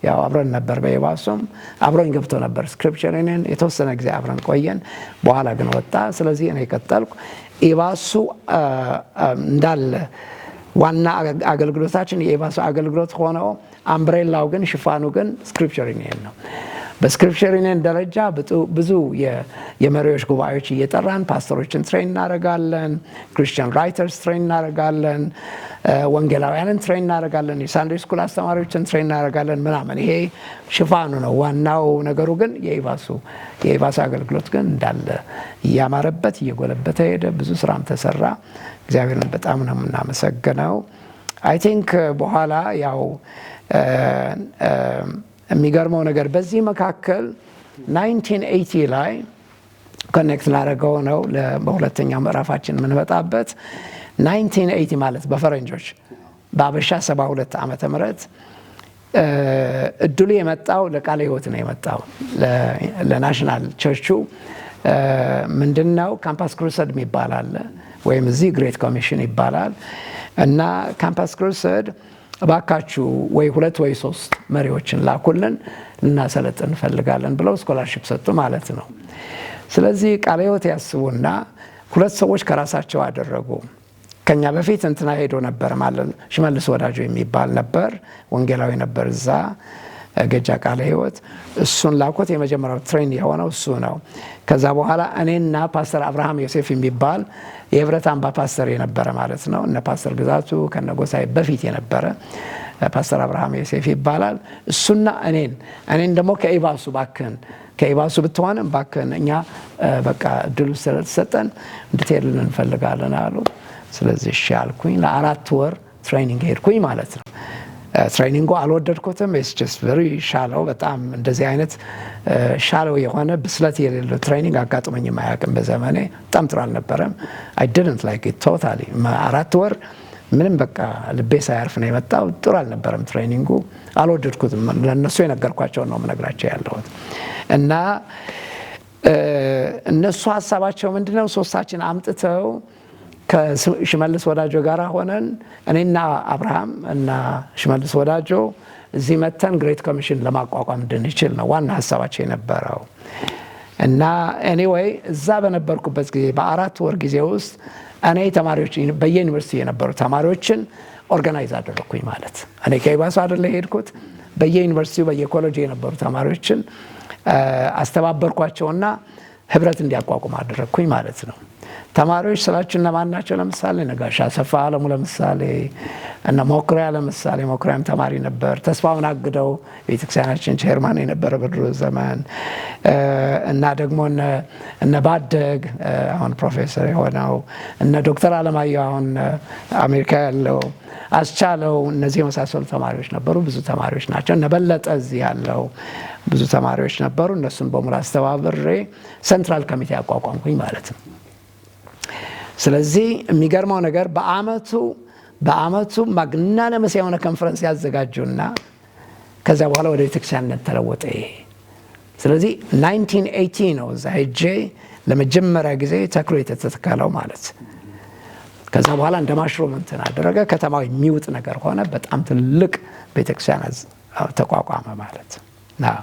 ያው አብረን ነበር። በኢባሱም አብሮኝ ገብቶ ነበር ስክሪፕቸር ኢኔን የተወሰነ ጊዜ አብረን ቆየን። በኋላ ግን ወጣ። ስለዚህ እኔ ቀጠልኩ። ኢባሱ እንዳለ ዋና አገልግሎታችን የኢባሱ አገልግሎት ሆኖ አምብሬላው ግን ሽፋኑ ግን ስክሪፕቸር ኢኔን ነው። በስክሪፕቸር ኢኔን ደረጃ ብዙ የመሪዎች ጉባኤዎች እየጠራን ፓስተሮችን ትሬን እናደርጋለን፣ ክርስቲያን ራይተርስ ትሬን እናደርጋለን፣ ወንጌላውያንን ትሬን እናደርጋለን፣ የሳንዴይ ስኩል አስተማሪዎችን ትሬን እናደርጋለን ምናምን። ይሄ ሽፋኑ ነው። ዋናው ነገሩ ግን የኢባሱ አገልግሎት ግን እንዳለ እያማረበት እየጎለበተ ሄደ። ብዙ ስራም ተሰራ። እግዚአብሔርን በጣም ነው የምናመሰግነው። አይ ቲንክ በኋላ ያው የሚገርመው ነገር በዚህ መካከል 1980 ላይ ኮኔክት ላደረገው ነው በሁለተኛው ምዕራፋችን የምንመጣበት 1980 ማለት በፈረንጆች በአበሻ 72 ዓመተ ምህረት እድሉ የመጣው ለቃለ ሕይወት ነው የመጣው ለናሽናል ቸርቹ ምንድነው ካምፓስ ክሩሰድ ይባላል ወይም እዚህ ግሬት ኮሚሽን ይባላል እና ካምፓስ ክሩሰድ ባካችሁ ወይ 2 ወይ 3 መሪዎችን ላኩልን እናሰለጥን እንፈልጋለን ብለው ስኮላርሺፕ ሰጡ ማለት ነው። ስለዚህ ቃለ ሕይወት ያስቡና 2 ሰዎች ከራሳቸው አደረጉ። ከኛ በፊት እንትና ሄዶ ነበር ማለት ሽመልስ ወዳጆ የሚባል ነበር ወንጌላዊ ነበር እዛ ገጃ ቃለ ሕይወት እሱን ላኩት። የመጀመሪያው ትሬን የሆነው እሱ ነው። ከዛ በኋላ እኔና ፓስተር አብርሃም ዮሴፍ የሚባል የህብረት አምባ ፓስተር የነበረ ማለት ነው እነ ፓስተር ግዛቱ ከነጎሳይ በፊት የነበረ ፓስተር አብርሃም ዮሴፍ ይባላል። እሱና እኔን ደግሞ ከኢባሱ ባክን ከኢባሱ ብትሆንም ባክን እኛ በቃ እድሉ ስለተሰጠን እንድትሄድልን እንፈልጋለን አሉ። ስለዚህ እሺ አልኩኝ። ለ4 ወር ትሬኒንግ ሄድኩኝ ማለት ነው። ትሬኒንጉ አልወደድኩትም። ኢትስ ጀስት ቬሪ ሻለው በጣም እንደዚህ አይነት ሻለው የሆነ ብስለት የሌለው ትሬኒንግ አጋጥሞኝ የማያውቅም በዘመኔ። በጣም ጥሩ አልነበረም። አይ ዲድንት ላይክ ኢት ቶታሊ 4 ወር ምንም በቃ ልቤ ሳያርፍ ነው የመጣው። ጥሩ አልነበረም ትሬኒንጉ። አልወደድኩትም። ለነሱ የነገርኳቸው ነው የምነግራቸው ያለሁት እና እነሱ ሀሳባቸው ምንድነው ሶስታችን አምጥተው ከሽመልስ ወዳጆ ጋር ሆነን እኔና አብርሃም እና ሽመልስ ወዳጆ እዚህ መተን ግሬት ኮሚሽን ለማቋቋም እንድንችል ነው ዋና ሀሳባቸው የነበረው። እና ኤኒዌይ እዛ በነበርኩበት ጊዜ በ4 ወር ጊዜ ውስጥ እኔ ተማሪዎች በየዩኒቨርሲቲ የነበሩ ተማሪዎችን ኦርጋናይዝ አደረኩኝ ማለት እኔ ከኢባሱ አይደለ ሄድኩት። በየዩኒቨርሲቲው በየኮሌጅ የነበሩ ተማሪዎችን አስተባበርኳቸውና ህብረት እንዲያቋቁም አደረኩኝ ማለት ነው። ተማሪዎች ስላችሁ እነማን ናቸው? ለምሳሌ ነጋሽ አሰፋ አለሙ ለምሳሌ እና ሞክሪያ ለምሳሌ ሞክሪያም ተማሪ ነበር። ተስፋውን አግደው ቤተክርስቲያናችን ቼርማን የነበረ በድሮ ዘመን እና ደግሞ እነ ባደግ አሁን ፕሮፌሰር የሆነው እነ ዶክተር አለማየሁ አሁን አሜሪካ ያለው አስቻለው እነዚህ የመሳሰሉ ተማሪዎች ነበሩ። ብዙ ተማሪዎች ናቸው። እነ በለጠ እዚህ ያለው ብዙ ተማሪዎች ነበሩ። እነሱን በሙሉ አስተባብሬ ሴንትራል ኮሚቴ አቋቋምኩኝ ማለት ነው። ስለዚህ የሚገርመው ነገር በአመቱ ማግናነመስ የሆነ ኮንፈረንስ ያዘጋጁና ከዚያ በኋላ ወደ ቤተክርስቲያንነት ተለወጠ። ስለዚህ 1980 ነው እዛ ሄጄ ለመጀመሪያ ጊዜ ተክሎ የተተከለው ማለት። ከዛ በኋላ እንደ ማሽሩም እንትን አደረገ። ከተማው የሚውጥ ነገር ሆነ። በጣም ትልቅ ቤተክርስቲያን ተቋቋመ ማለት ነው።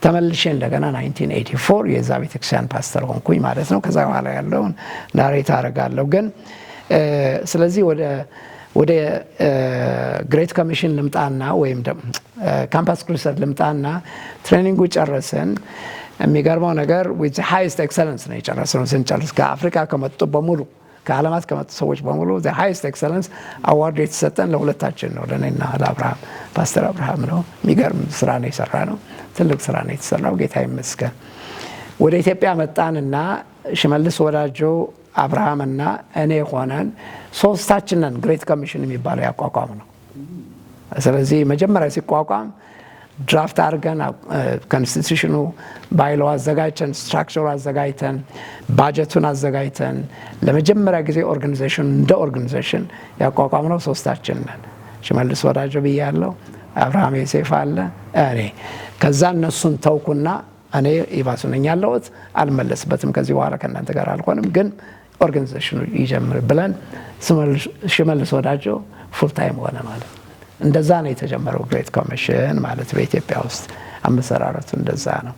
ተመልሼ እንደገና 1984 የዛ ቤተክርስቲያን ፓስተር ሆንኩኝ ማለት ነው። ከዛ በኋላ ያለውን ናሬት አደርጋለሁ። ግን ስለዚህ ወደ ግሬት ኮሚሽን ልምጣና ወይም ካምፓስ ክሩሰድ ልምጣና ትሬኒንጉ ጨረስን። የሚገርመው ነገር with the highest excellence ነው የጨረስነው። ስንጨርስ ከአፍሪካ ከመጡ በሙሉ ከዓለማት ከመጡ ሰዎች በሙሉ the highest excellence አዋርድ የተሰጠን ለሁለታችን ነው፣ ለእኔና ለአብርሃም ፓስተር አብርሃም ነው። የሚገርም ስራ ነው የሰራ ነው። ትልቅ ስራ ነው የተሰራው። ጌታ ይመስገን። ወደ ኢትዮጵያ መጣንና ሽመልስ ወዳጆ አብርሃምና እኔ ሆነን ሶስታችንን ግሬት ኮሚሽን የሚባለው ያቋቋም ነው። ስለዚህ መጀመሪያ ሲቋቋም ድራፍት አድርገን ኮንስቲቱሽኑ ባይሎ አዘጋጅተን ስትራክቸሩ አዘጋጅተን ባጀቱን አዘጋጅተን ለመጀመሪያ ጊዜ ኦርጋናይዜሽን እንደ ኦርጋናይዜሽን ያቋቋም ነው ሶስታችን ነን። ሽመልስ ወዳጆ ብያለሁ፣ አብርሃም ዮሴፍ አለ፣ እኔ። ከዛ እነሱን ተውኩና እኔ ይባሱ ነኝ ያለሁት፣ አልመለስበትም ከዚህ በኋላ ከእናንተ ጋር አልሆንም፣ ግን ኦርጋናይዜሽኑ ይጀምር ብለን ሽመልስ ወዳጆ ፉል ታይም ሆነ ማለት ነው። እንደዛ ነው የተጀመረው ግሬት ኮሚሽን ማለት በኢትዮጵያ ውስጥ አመሰራረቱ እንደዛ ነው።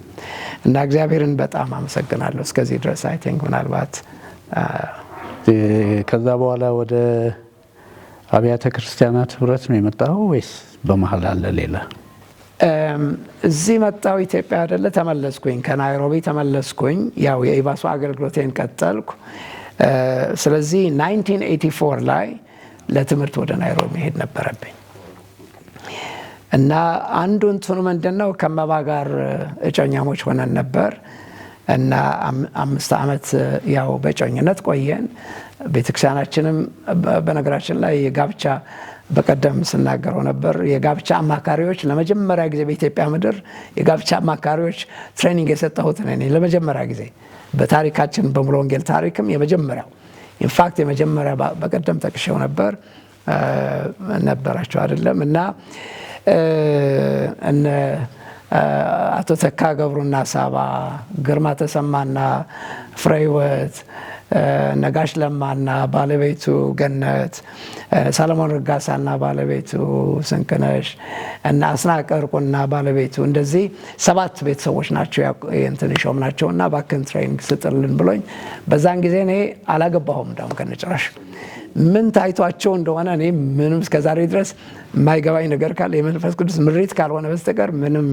እና እግዚአብሔርን በጣም አመሰግናለሁ እስከዚህ ድረስ። አይ ቲንክ ምናልባት ከዛ በኋላ ወደ አብያተ ክርስቲያናት ህብረት ነው የመጣው ወይስ በመሀል አለ ሌላ? እዚህ መጣው ኢትዮጵያ አይደለ፣ ተመለስኩኝ። ከናይሮቢ ተመለስኩኝ። ያው የኢቫሱ አገልግሎቴን ቀጠልኩ። ስለዚህ 1984 ላይ ለትምህርት ወደ ናይሮቢ መሄድ ነበረብኝ እና አንዱ እንትኑ ምንድነው ከመባ ጋር እጮኛሞች ሆነን ነበር እና 5 ዓመት ያው በጮኝነት ቆየን። ቤተክርስቲያናችንም በነገራችን ላይ የጋብቻ በቀደም ስናገረው ነበር፣ የጋብቻ አማካሪዎች ለመጀመሪያ ጊዜ በኢትዮጵያ ምድር የጋብቻ አማካሪዎች ትሬኒንግ የሰጠሁት እኔ ለመጀመሪያ ጊዜ በታሪካችን በሙሉ ወንጌል ታሪክም የመጀመሪያው ኢንፋክት የመጀመሪያ በቀደም ጠቅሼው ነበር ነበራቸው አይደለም። እና እነ አቶ ተካ ገብሩና ሳባ ግርማ ተሰማና ፍሬህይወት ነጋሽ ለማና ባለቤቱ ገነት፣ ሰለሞን ረጋሳና ባለቤቱ ስንቅነሽ እና አስናቀ እርቁና ባለቤቱ እንደዚህ 7 ቤተሰቦች ናቸው እንትን ሾም ናቸውና ባክን ትሬኒንግ ስጥልን ብሎኝ በዛን ጊዜ እኔ አላገባሁም። እንዳውም ከነጭራሽ ምን ታይቷቸው እንደሆነ እኔ ምንም እስከዛሬ ድረስ የማይገባኝ ነገር ካለ የመንፈስ ቅዱስ ምሪት ካልሆነ በስተቀር ምንም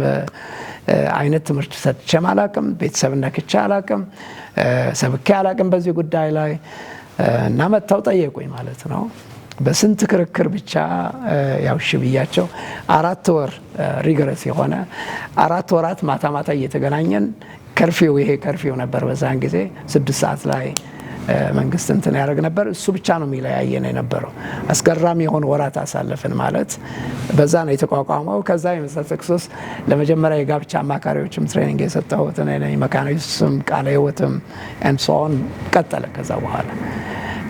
አይነት ትምህርት ሰጥቼም አላቅም፣ ቤተሰብ ነክቼ አላቅም፣ ሰብኬ አላቅም በዚህ ጉዳይ ላይ። እና መጥተው ጠየቁኝ ማለት ነው። በስንት ክርክር ብቻ ያው እሺ ብያቸው 4 ወር ሪግረስ የሆነ 4 ወራት ማታ ማታ እየተገናኘን ከርፊው ይሄ ከርፊው ነበር በዛን ጊዜ 6 ሰዓት ላይ መንግስት እንትን ያደርግ ነበር። እሱ ብቻ ነው የሚለያየን የነበረው። አስገራሚ የሆነ ወራት አሳለፍን ማለት በዛ ነው የተቋቋመው። ከዛ የመሰረተ ክርስቶስ ለመጀመሪያ የጋብቻ አማካሪዎችም ትሬኒንግ የሰጠሁት እኔ ነኝ። መካነ ኢየሱስም ቃለ ሕይወትም እንሶን ቀጠለ። ከዛ በኋላ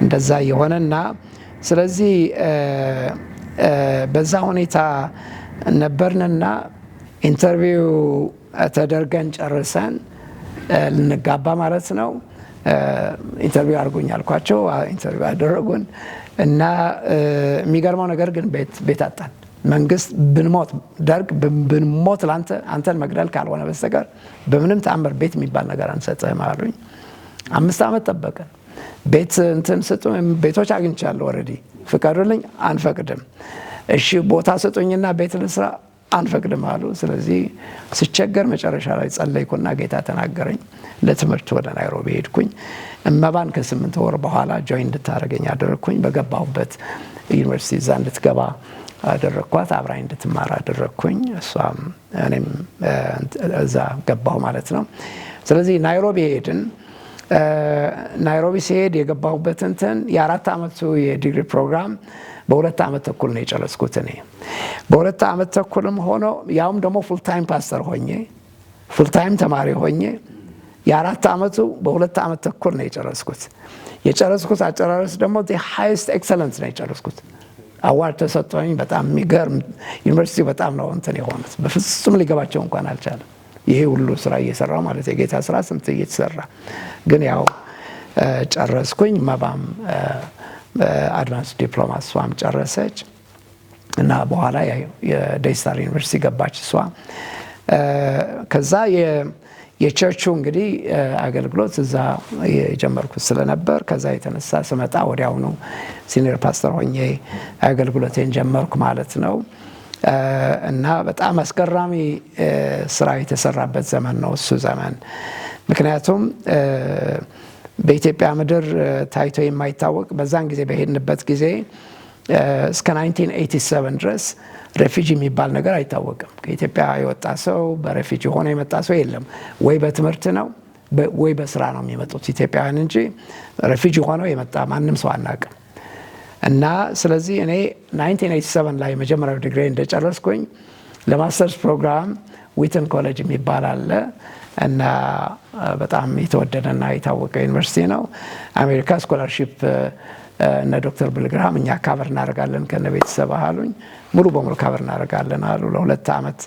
እንደዛ የሆነና ስለዚህ በዛ ሁኔታ ነበርንና ኢንተርቪው ተደርገን ጨርሰን ልንጋባ ማለት ነው። ኢንተርቪው አድርጉኝ አልኳቸው። ኢንተርቪው አደረጉን እና የሚገርመው ነገር ግን ቤት አጣን። መንግስት ብንሞት ደርግ ብንሞት አንተን መግደል ካልሆነ በስተቀር በምንም ተአምር ቤት የሚባል ነገር አንሰጥህም አሉኝ። 5 ዓመት ጠበቀን። ቤት እንትን ስጡ፣ ቤቶች አግኝቻለሁ ኦልሬዲ፣ ፍቀዱልኝ፣ አንፈቅድም። እሺ ቦታ ስጡኝና ቤት ልስራ፣ አንፈቅድም አሉ። ስለዚህ ስቸገር መጨረሻ ላይ ጸለይኩና ጌታ ተናገረኝ። ለትምህርት ወደ ናይሮቢ ሄድኩኝ። እመባን ከ8 ወር በኋላ ጆይን እንድታደርገኝ አደረግኩኝ። በገባሁበት ዩኒቨርሲቲ እዛ እንድትገባ አደረግኳት። አብራኝ እንድትማር አደረግኩኝ። እሷም እኔም እዛ ገባሁ ማለት ነው። ስለዚህ ናይሮቢ ሄድን። ናይሮቢ ሲሄድ የገባሁበት እንትን የ4 ዓመቱ የዲግሪ ፕሮግራም በ2 ዓመት ተኩል ነው የጨረስኩት እኔ። በ2 ዓመት ተኩልም ሆኖ ያውም ደግሞ ፉል ታይም ፓስተር ሆኜ ፉል ታይም ተማሪ ሆኜ የ4 ዓመቱ በ2 ዓመት ተኩል ነው የጨረስኩት። አጨራረስ ደግሞ ሃይስት ኤክሰለንስ ነው የጨረስኩት። አዋርድ ተሰጥቶኝ በጣም የሚገርም ዩኒቨርሲቲ በጣም ነው እንትን የሆኑት። በፍጹም ሊገባቸው እንኳን አልቻለም። ይሄ ሁሉ ስራ እየሰራ ማለት የጌታ ስራ ስንት እየተሰራ ግን ያው ጨረስኩኝ። መባም አድቫንስ ዲፕሎማ እሷም ጨረሰች እና በኋላ የዴይስታር ዩኒቨርሲቲ ገባች እሷ። ከዛ የቸርቹ እንግዲህ አገልግሎት እዛ የጀመርኩት ስለነበር ከዛ የተነሳ ስመጣ ወዲያውኑ ሲኒየር ፓስተር ሆኜ አገልግሎቴን ጀመርኩ ማለት ነው። እና በጣም አስገራሚ ስራ የተሰራበት ዘመን ነው እሱ ዘመን። ምክንያቱም በኢትዮጵያ ምድር ታይቶ የማይታወቅ በዛን ጊዜ በሄድንበት ጊዜ እስከ 1987 ድረስ ሬፊጂ የሚባል ነገር አይታወቅም። ከኢትዮጵያ የወጣ ሰው በሬፊጂ ሆኖ የመጣ ሰው የለም። ወይ በትምህርት ነው ወይ በስራ ነው የሚመጡት ኢትዮጵያውያን እንጂ ሬፊጂ ሆኖ የመጣ ማንም ሰው አናውቅም። እና ስለዚህ እኔ 1987 ላይ መጀመሪያው ዲግሪ እንደጨረስኩኝ ለማስተርስ ፕሮግራም ዊትን ኮሌጅ የሚባል አለ እና በጣም የተወደደና የታወቀ ዩኒቨርሲቲ ነው። አሜሪካ ስኮላርሺፕ እነ ዶክተር ብልግርሃም እኛ ካቨር እናደርጋለን ከነ ቤተሰብ አሉኝ። ሙሉ በሙሉ ካቨር እናደርጋለን አሉ። ለ2 ዓመት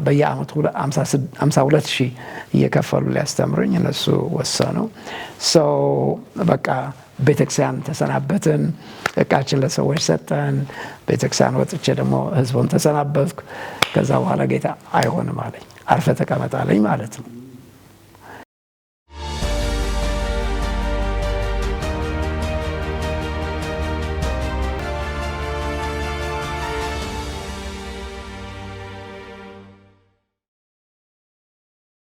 በየአመቱ 52,000 እየከፈሉ ሊያስተምሩኝ እነሱ ወሰኑ። በቃ ቤተክርስቲያን ተሰናበትን። እቃችን ለሰዎች ሰጠን። ቤተክርስቲያን ወጥቼ ደግሞ ህዝቡን ተሰናበትኩ። ከዛ በኋላ ጌታ አይሆንም አለኝ። አርፈ ተቀመጥ አለኝ ማለት ነው።